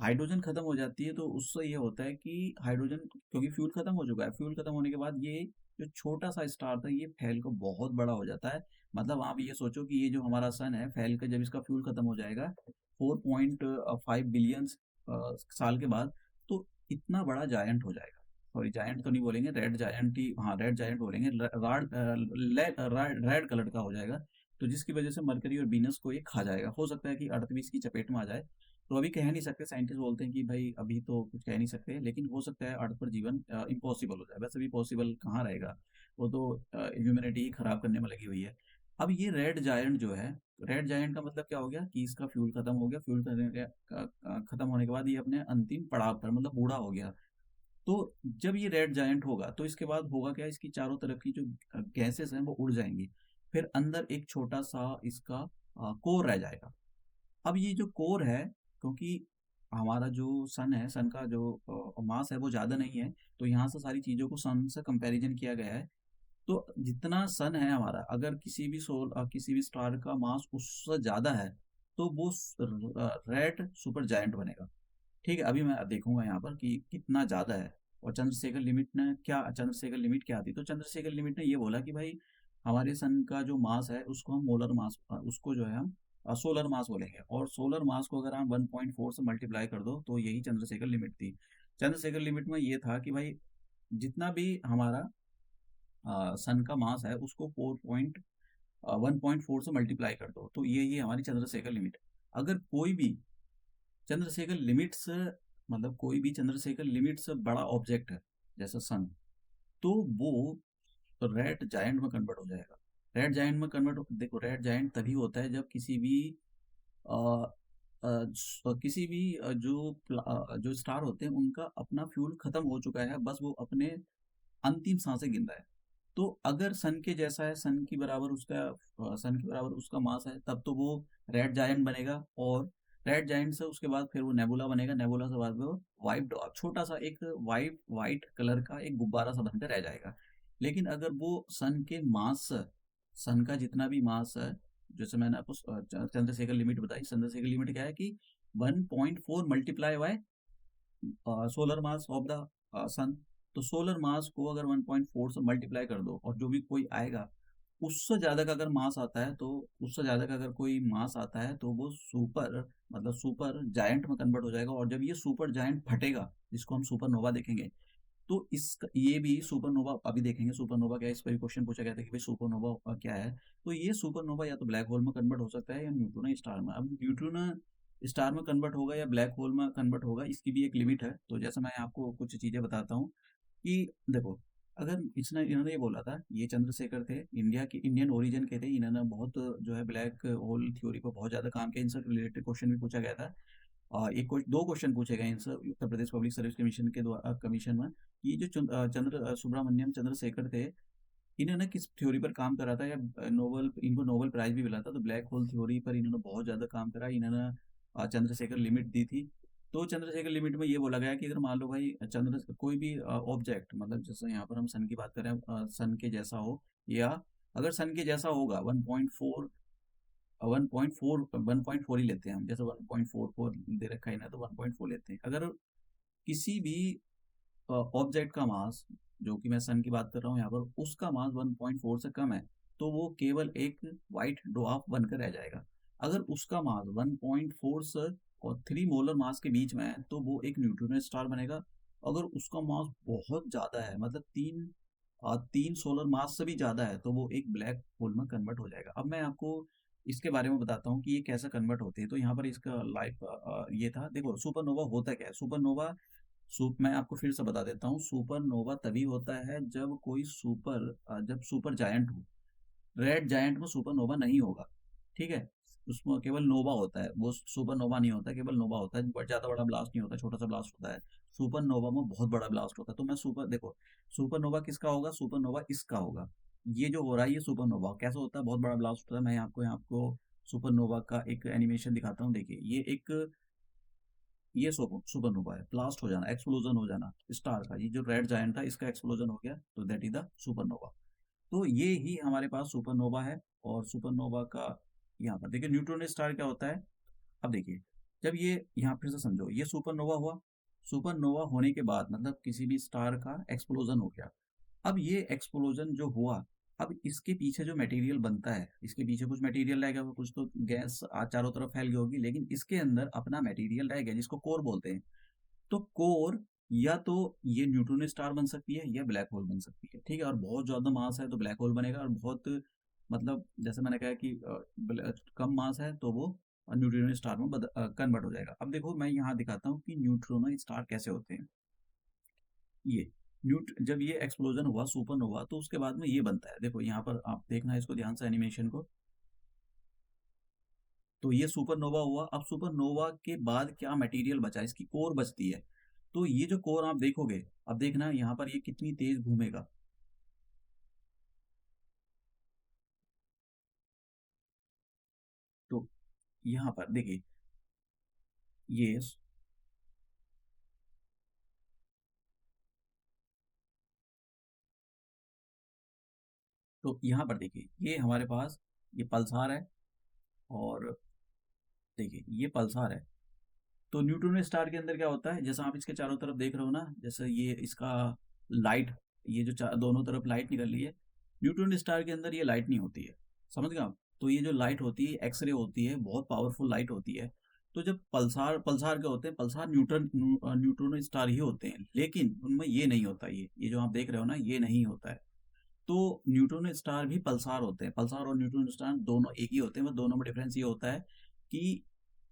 हाइड्रोजन खत्म हो जाती है तो उससे ये होता है कि हाइड्रोजन, क्योंकि फ्यूल खत्म हो चुका है, फ्यूल खत्म होने के बाद ये जो छोटा सा स्टार था ये फैल कर बहुत बड़ा हो जाता है। मतलब आप ये सोचो कि ये जो हमारा सन है फैल कर जब इसका फ्यूल खत्म हो जाएगा 4.5 बिलियन साल के बाद, तो इतना बड़ा जायंट हो जाएगा। सॉरी, जायंट तो नहीं बोलेंगे, रेड जायंट ही, हाँ रेड जायंट बोलेंगे। रेड कलर का हो जाएगा। तो जिसकी वजह से मरकरी और वीनस को ये खा जाएगा। हो सकता है कि अर्थ भी इसकी चपेट में आ जाए। तो अभी कह नहीं सकते, साइंटिस्ट बोलते हैं कि भाई अभी तो कुछ कह नहीं सकते, लेकिन हो सकता है अर्थ पर जीवन इम्पॉसिबल हो जाए। वैसे भी पॉसिबल कहाँ रहेगा, वो तो ह्यूमैनिटी ही खराब करने में लगी हुई है। अब ये रेड जायंट जो है, रेड जायंट का मतलब क्या हो गया कि इसका फ्यूल खत्म हो गया। फ्यूल खत्म होने के बाद ये अपने अंतिम पड़ाव पर, मतलब बूढ़ा हो गया। तो जब ये रेड जायंट होगा तो इसके बाद होगा क्या, इसकी चारों तरफ की जो गैसेस हैं वो उड़ जाएंगी। फिर अंदर एक छोटा सा इसका कोर रह जाएगा। अब ये जो कोर है, क्योंकि हमारा जो सन है, सन का जो मास है वो ज़्यादा नहीं है, तो यहाँ से सारी चीज़ों को सन से कंपैरिजन किया गया है। तो जितना सन है हमारा, अगर किसी भी स्टार का मास उससे ज़्यादा है तो वो रेड सुपर जायंट बनेगा। ठीक है, अभी मैं देखूंगा यहाँ पर कि कितना ज़्यादा है। और चंद्रशेखर लिमिट क्या थी, तो चंद्रशेखर लिमिट ने ये बोला कि भाई हमारे सन का जो मास है उसको हम मोलर मास, उसको जो है हम सोलर मास बोलेंगे। और सोलर मास को अगर हम 1.4 से मल्टीप्लाई कर दो तो यही चंद्रशेखर लिमिट थी। चंद्रशेखर लिमिट में ये था कि भाई जितना भी हमारा सन का मास है उसको 1.4 से मल्टीप्लाई कर दो, तो ये हमारी चंद्रशेखर लिमिट। अगर कोई भी चंद्रशेखर लिमिट से, मतलब कोई भी चंद्रशेखर लिमिट से बड़ा ऑब्जेक्ट है जैसे सन, तो वो रेड जायंट में कन्वर्ट हो जाएगा। रेड जायंट में कन्वर्ट, देखो रेड जायंट तभी होता है जब अ, किसी भी जो स्टार होते हैं उनका अपना फ्यूल खत्म हो चुका है, बस वो अपने अंतिम सांसें गिन रहा है। तो अगर सन के जैसा है, सन के बराबर उसका मास है, तब तो वो रेड जायंट बनेगा। और रेड जायंट से उसके बाद फिर वो नेबुला बनेगा। नेबुला से बाद में वो वाइट डॉर्फ, छोटा सा एक वाइट वाइट कलर का एक गुब्बारा सा बनकर रह जाएगा। लेकिन अगर वो सन का जितना भी मास है, जैसे मैंने आपको चंद्रशेखर लिमिट बताई, चंद्रशेखर लिमिट क्या है कि 1.4 multiply by solar mass of the sun. तो सोलर मास को अगर 1.4 से मल्टीप्लाई कर दो और जो भी कोई आएगा उससे ज़्यादा का अगर मास आता है, तो उससे ज़्यादा का अगर कोई मास आता है तो वो सुपर जायंट में कन्वर्ट हो जाएगा। और जब ये सुपर जायंट फटेगा, जिसको हम सुपरनोवा देखेंगे, तो इस ये भी सुपरनोवा अभी देखेंगे। सुपरनोवा क्या है, इस पर भी क्वेश्चन पूछा गया था कि भाई सुपरनोवा क्या है। तो ये सुपरनोवा या तो ब्लैक होल में कन्वर्ट हो सकता है या न्यूट्रॉन स्टार में। अब न्यूट्रॉन स्टार में कन्वर्ट होगा या ब्लैक होल में कन्वर्ट होगा, इसकी भी एक लिमिट है। तो जैसे मैं आपको कुछ चीज़ें बताता हूँ कि देखो, अगर इसने इन्होंने ये बोला था, ये चंद्रशेखर थे, इंडियन ओरिजिन के थे। इन्होंने बहुत जो है ब्लैक होल थ्योरी पर बहुत ज़्यादा काम किया। इनसे रिलेटेड क्वेश्चन भी पूछा गया था। दो क्वेश्चन पूछे गए इनसे Uttar Pradesh public service commission के द्वारा, कमीशन में। ये जो सुब्रमण्यम चंद्रशेखर थे, इन्होंने किस थ्योरी पर काम करा था, या इनको नोबेल प्राइज भी मिला था। तो ब्लैक होल थ्योरी पर इन्होंने बहुत ज़्यादा काम करा। इन्होंने चंद्रशेखर लिमिट दी थी। तो चंद्रशेखर लिमिट में ये बोला गया कि अगर मान लो भाई चंद्र कोई भी ऑब्जेक्ट, मतलब जैसे यहाँ पर हम सन की बात करें, सन के जैसा हो, या अगर सन के जैसा होगा 1.4 ही लेते हैं हम, जैसे 1.44 दे रखा है ना, तो 1.4 लेते हैं। अगर किसी भी ऑब्जेक्ट का मास, जो कि मैं सन की बात कर रहा हूँ यहाँ पर, उसका मास 1.4 से कम है, तो वो केवल एक वाइट ड्वार्फ बनकर रह जाएगा। अगर उसका मास 1.4 से और 3 मोलर मास के बीच में है तो वो एक न्यूट्रॉन स्टार बनेगा। अगर उसका मास बहुत ज़्यादा है, मतलब 3 सोलर मास से भी ज़्यादा है, तो वो एक ब्लैक होल में कन्वर्ट हो जाएगा। अब मैं आपको इसके बारे में बताता हूँ कि ये कैसे कन्वर्ट होते हैं। तो यहाँ पर इसका ये था। देखो सुपरनोवा होता क्या है। मैं आपको फिर से बता देता हूँ। सुपरनोवा तभी होता है जब सुपर जायंट हो। रेड जायंट में सुपरनोवा नहीं होगा, ठीक है। उसमें केवल नोवा होता है, वो सुपरनोवा नहीं होता, केवल नोवा होता है। बट ज़्यादा बड़ा ब्लास्ट नहीं होता, छोटा सा ब्लास्ट होता है। सुपरनोवा में बहुत बड़ा ब्लास्ट होता है। तो मैं सुपरनोवा किसका होगा, सुपरनोवा इसका होगा। ये जो हो रहा है ये सुपरनोवा कैसे होता है, बहुत बड़ा ब्लास्ट होता है। मैं आपको सुपरनोवा का एक एनिमेशन दिखाता हूँ। देखिए ये सुपरनोवा है, ब्लास्ट हो जाना, एक्सप्लोजन हो जाना स्टार का। ये जो रेड जायंट था इसका एक्सप्लोजन हो गया, तो दैट इज द सुपरनोवा। तो ये ही हमारे पास सुपरनोवा है। और सुपरनोवा का यहाँ पर देखिए न्यूट्रॉन स्टार क्या होता है। अब देखिए, जब ये यहाँ फिर से समझो, ये सुपरनोवा हुआ। सुपरनोवा होने के बाद मतलब किसी भी स्टार का एक्सप्लोजन हो गया। अब ये एक्सप्लोजन जो हुआ, अब इसके पीछे जो मटेरियल बनता है, इसके पीछे कुछ मटेरियल रह गया, वो कुछ तो गैस चारों तरफ फैल गई होगी, लेकिन इसके अंदर अपना मटेरियल रह गया जिसको कोर बोलते हैं। तो कोर या तो ये न्यूट्रॉन स्टार बन सकती है या ब्लैक होल बन सकती है, ठीक है। और बहुत ज़्यादा मास है तो ब्लैक होल बनेगा, और बहुत मतलब जैसे मैंने कहा कि कम मास है तो वो न्यूट्रॉन स्टार में कन्वर्ट हो जाएगा। अब देखो मैं यहाँ दिखाता हूँ कि न्यूट्रॉन स्टार कैसे होते हैं। ये न्यूट जब ये एक्सप्लोजन हुआ सुपरनोवा, तो उसके बाद में ये बनता है। देखो यहाँ पर आप देखना है इसको ध्यान से, एनिमेशन को। तो ये सुपरनोवा हुआ। अब सुपरनोवा के बाद क्या मटेरियल बचा, इसकी कोर बचती है। तो ये जो कोर आप देखोगे, अब देखना यहाँ पर ये कितनी तेज घूमेगा। तो यहाँ पर देखिए ये तो यहाँ पर देखिए ये हमारे पास ये पल्सार है। और देखिए ये पल्सार है। तो न्यूट्रॉन स्टार के अंदर क्या होता है, जैसा आप इसके चारों तरफ देख रहे हो ना, जैसे ये इसका लाइट, ये जो दोनों तरफ लाइट निकल रही है, न्यूट्रॉन स्टार के अंदर ये लाइट नहीं होती है। समझ गए आप। तो ये जो लाइट होती है एक्सरे होती है, बहुत पावरफुल लाइट होती है। तो जब पल्सार पल्सार क्या होते हैं, पल्सार न्यूट्रॉन स्टार ही होते हैं, लेकिन उनमें ये नहीं होता। ये जो आप देख रहे हो ना, ये नहीं होता है। तो न्यूट्रॉन स्टार भी पल्सार होते हैं। पल्सार और न्यूट्रॉन स्टार दोनों एक ही होते हैं, बस दोनों में डिफरेंस ये होता है कि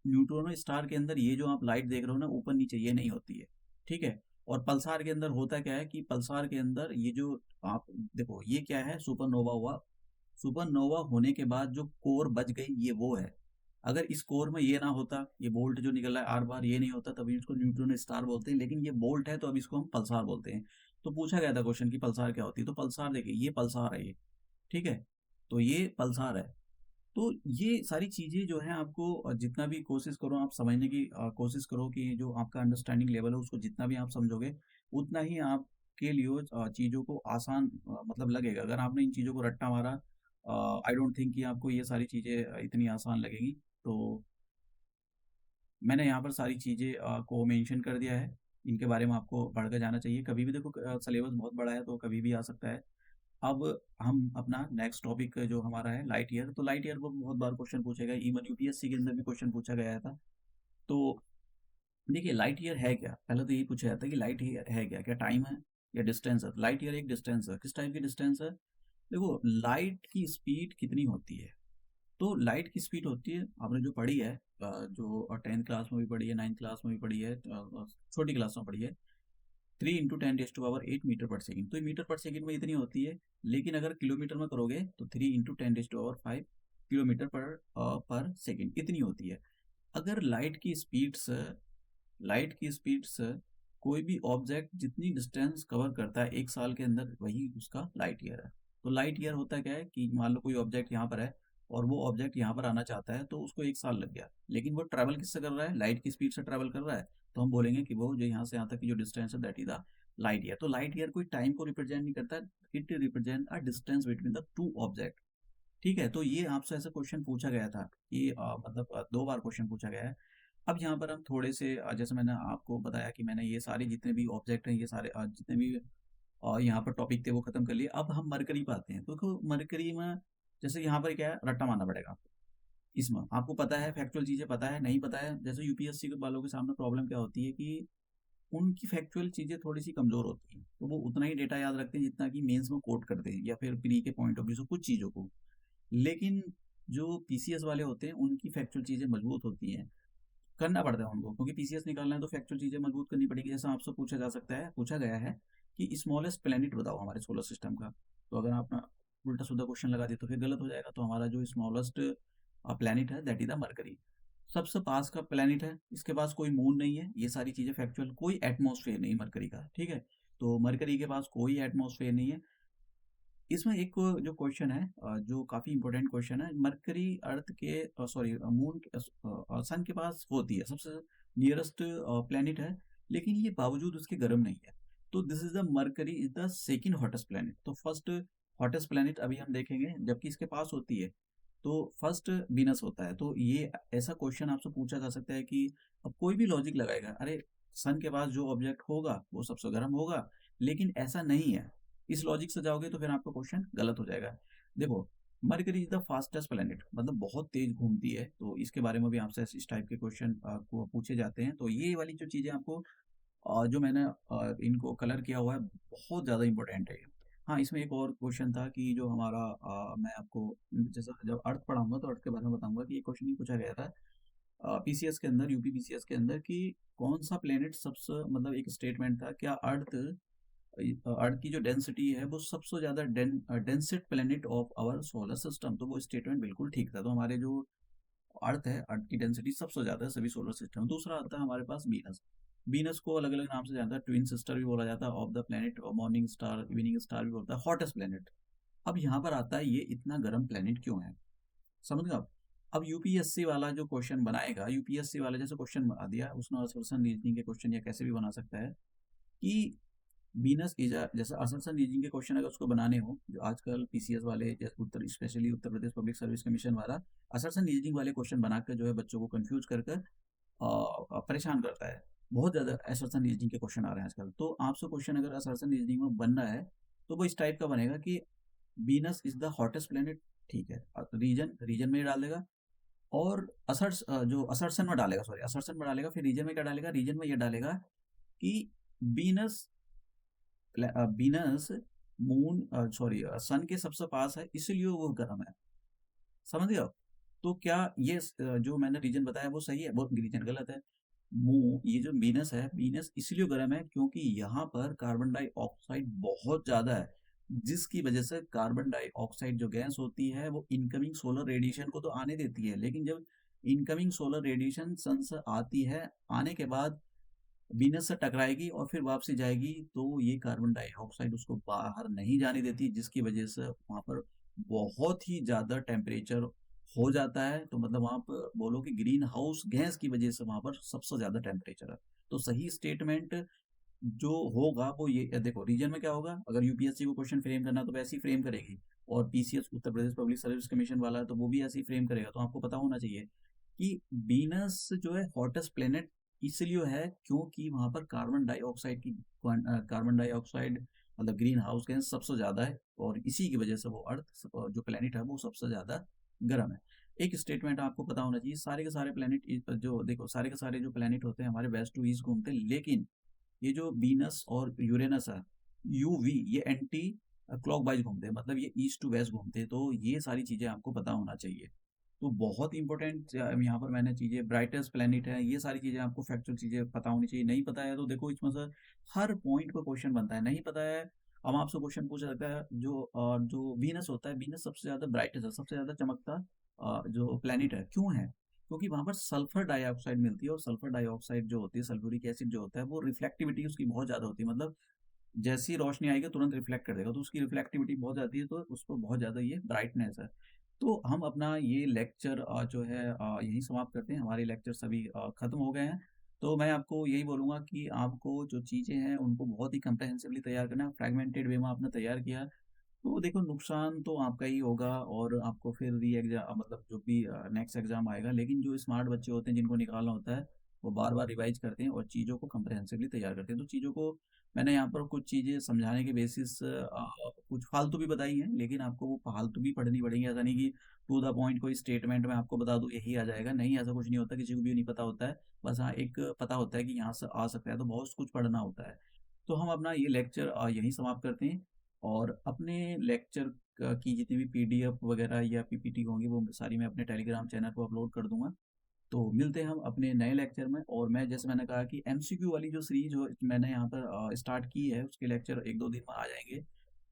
न्यूट्रॉन स्टार के अंदर ये जो आप लाइट देख रहे हो ना ऊपर नीचे, ये नहीं होती है, ठीक है। और पल्सार के अंदर होता क्या है कि पल्सार के अंदर ये जो आप देखो, ये क्या है, सुपरनोवा हुआ। सुपरनोवा होने के बाद जो कोर बच गई ये वो है। अगर इस कोर में ये ना होता, ये बोल्ट जो निकल रहा है आर बार, ये नहीं होता, तभी इसको न्यूट्रॉन स्टार बोलते हैं। लेकिन ये बोल्ट है तो अब इसको हम पल्सार बोलते हैं। तो पूछा गया था क्वेश्चन कि पल्सार क्या होती है, तो पल्सार देखिए ये पल्सार है ये, ठीक है। तो ये पल्सार है। तो ये सारी चीज़ें जो है आपको जितना भी कोशिश करो आप समझने की कोशिश करो कि जो आपका अंडरस्टैंडिंग लेवल है उसको जितना भी आप समझोगे, उतना ही आपके लिए चीज़ों को आसान मतलब लगेगा। अगर आपने इन चीज़ों को रट्टा मारा, आई डोंट थिंक कि आपको ये सारी चीज़ें इतनी आसान लगेगी। तो मैंने यहाँ पर सारी चीज़ें को मेंशन कर दिया है। इनके बारे में आपको पढ़ के जाना चाहिए। कभी भी देखो सिलेबस बहुत बड़ा है तो कभी भी आ सकता है। अब हम अपना नेक्स्ट टॉपिक जो हमारा है लाइट ईयर। तो लाइट ईयर को बहुत बार क्वेश्चन पूछा गया, इवन यूपीएससी के अंदर भी क्वेश्चन पूछा गया था। तो देखिए लाइट ईयर है क्या, पहले तो यही पूछा जाता है कि लाइट ईयर है क्या, क्या टाइम है या डिस्टेंस है। लाइट ईयर एक डिस्टेंस है। किस टाइप की डिस्टेंस है, देखो लाइट की स्पीड कितनी होती है। तो लाइट की स्पीड होती है, आपने जो पढ़ी है जो 10th क्लास में भी पढ़ी है, 9th क्लास में भी पढ़ी है, छोटी क्लास में पढ़ी है, 3 × 10⁻⁸ तो मीटर पर सेकंड में इतनी होती है। लेकिन अगर किलोमीटर में करोगे तो 3 × 10⁵ किलोमीटर पर सेकंड इतनी होती है। अगर लाइट की स्पीड से कोई भी ऑब्जेक्ट जितनी डिस्टेंस कवर करता है एक साल के अंदर, वही उसका लाइट ईयर है। तो लाइट ईयर होता क्या है कि मान लो कोई ऑब्जेक्ट यहाँ पर है और वो ऑब्जेक्ट यहाँ पर आना चाहता है, तो उसको एक साल लग गया, लेकिन वो ट्रैवल किससे कर रहा है, लाइट की स्पीड से ट्रैवल कर रहा है। तो हम बोलेंगे कि वो जो यहाँ से यहाँ तक की जो डिस्टेंस है that is the light year. तो लाइट ईयर कोई टाइम को रिप्रेजेंट नहीं करता, it represent a distance between the two object, ठीक है। तो ये आपसे ऐसा क्वेश्चन पूछा गया था, ये मतलब 2 बार क्वेश्चन पूछा गया है। अब यहाँ पर हम थोड़े से जैसे मैंने आपको बताया कि मैंने ये सारे जितने भी ऑब्जेक्ट हैं, ये सारे जितने भी यहाँ पर टॉपिक थे वो खत्म कर लिए। अब हम मरकरी पे आते हैं। तो देखो मरकरी में जैसे यहाँ पर क्या है, रट्टा मारना पड़ेगा आपको। इसमें आपको पता है, फैक्चुअल चीज़ें पता है, नहीं पता है। जैसे यूपीएससी के वालों के सामने प्रॉब्लम क्या होती है कि उनकी फैक्चुअल चीज़ें थोड़ी सी कमज़ोर होती हैं, तो वो उतना ही डेटा याद रखते हैं जितना कि मेंस में कोट करते हैं या फिर प्री के पॉइंट ऑफ व्यू से कुछ चीज़ों को। लेकिन जो पीसीएस वाले होते हैं उनकी फैक्चुअल चीज़ें मजबूत होती हैं, करना पड़ता है उनको, क्योंकि पीसीएस निकालना है तो फैक्चुअल चीज़ें मजबूत करनी पड़ेगी। जैसा आपसे पूछा गया है कि स्मॉलेस्ट प्लेनेट बताओ हमारे सोलर सिस्टम का। तो अगर आप ना उल्टा सीधा क्वेश्चन लगा दिए तो फिर गलत हो जाएगा। तो हमारा जो स्मॉलेस्ट प्लेनेट है दैट इज द मरकरी। सबसे पास का प्लेनेट है, इसके पास कोई मून नहीं है, ये सारी चीज़ें फैक्चुअल। कोई एटमॉस्फेयर नहीं मरकरी का, ठीक है। तो मरकरी के पास कोई एटमॉस्फेयर नहीं है। इसमें एक जो क्वेश्चन है जो काफ़ी इम्पोर्टेंट क्वेश्चन है, मरकरी अर्थ के सॉरी मून के सन के पास होती है, सबसे नियरेस्ट प्लैनेट है, लेकिन ये बावजूद उसके गर्म नहीं है। तो this is the mercury is the second hottest planet. तो फर्स्ट हॉटेस्ट प्लैनेट अभी हम देखेंगे, जबकि इसके पास होती है, तो फर्स्ट वीनस होता है। तो ये ऐसा क्वेश्चन आपसे पूछा जा सकता है कि अब कोई भी लॉजिक लगाएगा, अरे सन के पास जो ऑब्जेक्ट होगा वो सबसे गर्म होगा, लेकिन ऐसा नहीं है। इस लॉजिक से जाओगे तो फिर आपका क्वेश्चन गलत हो जाएगा। देखो, mercury is the fastest planet, मतलब बहुत तेज घूमती है, तो इसके बारे में भी आपसे इस टाइप के क्वेश्चन को पूछे जाते हैं। तो ये वाली जो चीजें आपको जो मैंने इनको कलर किया हुआ है, बहुत ज़्यादा इंपॉर्टेंट है ये। हाँ, इसमें एक और क्वेश्चन था कि जो हमारा मैं आपको जैसा जब अर्थ पढ़ाऊंगा तो अर्थ के बारे में बताऊंगा कि ये क्वेश्चन ही पूछा गया था पीसीएस के अंदर, यूपी पीसीएस के अंदर, कि कौन सा प्लेनेट सबसे, मतलब एक स्टेटमेंट था, क्या अर्थ अर्थ की जो डेंसिटी है वो सबसे ज्यादा densest planet of our solar system. तो वो स्टेटमेंट बिल्कुल ठीक था। तो हमारे जो अर्थ है, अर्थ की डेंसिटी सबसे ज्यादा है सभी सोलर सिस्टम। दूसरा आता है हमारे पास वीनस। वीनस को अलग अलग नाम से जानता है, ट्विन सिस्टर भी बोला जाता है ऑफ द प्लेनेट, और मॉर्निंग स्टार, इवनिंग स्टार भी बोलता है, हॉटेस्ट प्लेनेट। अब यहाँ पर आता है ये इतना गर्म प्लेनेट क्यों है, समझ गए आप। अब यूपीएससी वाला जो क्वेश्चन बनाएगा, यूपीएससी वाला जैसे क्वेश्चन बना दिया उसने, असर्शन रीजनिंग के क्वेश्चन या कैसे भी बना सकता है कि वीनस इज जैसे असर्शन रीजनिंग के क्वेश्चन अगर उसको बनाने हो, जो आजकल पीसीएस वाले, जैसे उत्तर specially Uttar Pradesh public service commission वाला असर्शन रीजनिंग वाले क्वेश्चन बनाकर जो है बच्चों को कंफ्यूज कर कर परेशान करता है। बहुत ज़्यादा असर्शन रीजनिंग के क्वेश्चन आ रहे हैं आजकल। तो आपसे क्वेश्चन अगर असर्शन रीजनिंग में बन रहा है तो वो इस टाइप का बनेगा कि Venus is the hottest planet, ठीक है, रीजन रीजन में ही डाल देगा, और जो असर्शन में डालेगा, सॉरी असर्शन में डालेगा, फिर रीजन में क्या डालेगा, रीजन में ये डालेगा कि वीनस वीनस मून सॉरी सन के सबसे पास है इसलिए वो गर्म है, समझ गए आप। तो क्या ये जो मैंने रीजन बताया वो सही है, वो रीजन गलत है। मून, ये जो वीनस है, वीनस इसलिए गर्म है क्योंकि यहाँ पर कार्बन डाइऑक्साइड बहुत ज्यादा है, जिसकी वजह से कार्बन डाइऑक्साइड जो गैस होती है वो इनकमिंग सोलर रेडिएशन को तो आने देती है, लेकिन जब इनकमिंग सोलर रेडिएशन सन से आती है, आने के बाद वीनस से टकराएगी और फिर वापसी जाएगी, तो ये कार्बन डाइऑक्साइड उसको बाहर नहीं जाने देती, जिसकी वजह से वहां पर बहुत ही ज्यादा टेम्परेचर हो जाता है। तो मतलब वहां पर बोलो कि ग्रीन हाउस गैस की वजह से वहां पर सबसे ज्यादा टेम्परेचर है। तो सही स्टेटमेंट जो होगा वो ये देखो, रीजन में क्या होगा, अगर यूपीएससी को क्वेश्चन फ्रेम करना तो वैसे ही फ्रेम करेगी, और PCS Uttar Pradesh public service commission वाला है तो वो भी ऐसे ही फ्रेम करेगा। तो आपको पता होना चाहिए कि वीनस जो है हॉटेस्ट प्लेनेट इसलिए है क्योंकि वहां पर कार्बन डाइऑक्साइड मतलब ग्रीन हाउस गैस सबसे ज्यादा है, और इसी की वजह से वो अर्थ जो प्लेनेट है वो सबसे ज्यादा गर्म है। एक स्टेटमेंट आपको पता होना चाहिए, सारे के सारे प्लेनेट जो देखो, सारे के सारे जो प्लेनेट होते हैं हमारे वेस्ट टू ईस्ट घूमते हैं, लेकिन ये जो वीनस और यूरेनस है, यूवी, ये एंटी क्लॉकवाइज घूमते हैं, मतलब ये ईस्ट टू वेस्ट घूमते हैं। तो ये सारी चीजें आपको पता होना चाहिए। तो बहुत इंपॉर्टेंट यहाँ पर मैंने चीजें, ब्राइटेस्ट प्लेनेट है, ये सारी चीजें आपको फैक्चुअल चीजें पता होनी चाहिए। नहीं पता है तो देखो इसमें से हर पॉइंट पर क्वेश्चन बनता है, नहीं पता है अब आपसे क्वेश्चन पूछा जाता है जो वीनस होता है, वीनस सबसे ज्यादा ब्राइटेस्ट है, सबसे ज्यादा चमकता जो प्लेनेट है, क्यों है, क्योंकि वहां पर सल्फर डाइऑक्साइड मिलती है, और सल्फर डाइऑक्साइड जो होती है, सल्फ्यूरिक एसिड जो होता है, वो रिफ्लेक्टिविटी उसकी बहुत ज्यादा होती है, मतलब जैसी रोशनी आएगी तुरंत रिफ्लेक्ट कर देगा, तो उसकी रिफ्लेक्टिविटी बहुत जाती है, तो उसको बहुत ज्यादा ये ब्राइटनेस है। तो हम अपना ये लेक्चर जो है यहीं समाप्त करते हैं, हमारे लेक्चर सभी खत्म हो गए हैं। तो मैं आपको यही बोलूंगा कि आपको जो चीजें हैं उनको बहुत ही कंप्रहेंसिवली तैयार करना है। फ्रैगमेंटेड वे में आपने तैयार किया तो देखो नुकसान तो आपका ही होगा, और आपको फिर री एग्जाम, मतलब जो भी नेक्स्ट एग्जाम आएगा, लेकिन जो स्मार्ट बच्चे होते हैं जिनको निकालना होता है वो बार बार रिवाइज करते हैं और चीज़ों को कंप्रहेंसिवली तैयार करते हैं। तो चीज़ों को मैंने यहाँ पर कुछ चीज़ें समझाने के बेसिस कुछ फालतू भी बताई हैं, लेकिन आपको वो फालतू भी पढ़नी पड़ेंगी, ऐसा नहीं कि टू द पॉइंट कोई स्टेटमेंट में आपको बता दूं यही आ जाएगा, नहीं, ऐसा कुछ नहीं होता, किसी को भी नहीं पता होता है। बस हाँ, एक पता होता है कि यहाँ से आ सकता है, तो बहुत कुछ पढ़ना होता है। तो हम अपना ये लेक्चर यहीं समाप्त करते हैं, और अपने लेक्चर की जितनी भी पीडीएफ वगैरह या पीपीटी होंगी वो सारी मैं अपने टेलीग्राम चैनल पर अपलोड कर दूंगा। तो मिलते हैं हम अपने नए लेक्चर में। और मैं जैसे मैंने कहा कि एमसीक्यू वाली जो सीरीज जो मैंने यहाँ पर स्टार्ट की है उसके लेक्चर एक दो दिन में आ जाएंगे।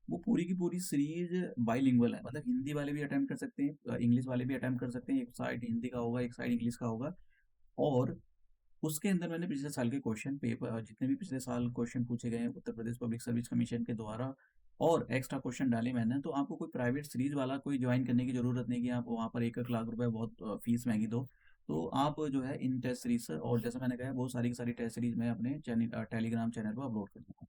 वो पूरी की पूरी सीरीज बाइलिंगुअल है, मतलब हिंदी वाले भी अटेम्प्ट कर सकते हैं, इंग्लिश वाले भी अटेम्प्ट कर सकते हैं, एक साइड हिंदी का होगा, एक साइड इंग्लिश का होगा। और उसके अंदर मैंने पिछले साल के क्वेश्चन पेपर, जितने भी पिछले साल क्वेश्चन पूछे गए हैं Uttar Pradesh public service commission के द्वारा, और एक्स्ट्रा क्वेश्चन डाले मैंने, तो आपको कोई प्राइवेट सीरीज़ वाला कोई जॉइन करने की ज़रूरत नहीं कि आप वहाँ पर 1-1 लाख रुपए बहुत फीस महँगी दो। तो आप जो है इन टेस्ट सीरीज़ से और जैसा मैंने कहा, वो सारी की सारी टेस्ट सीरीज़ मैं अपने टेलीग्राम चैनल पे अपलोड कर दूँगा।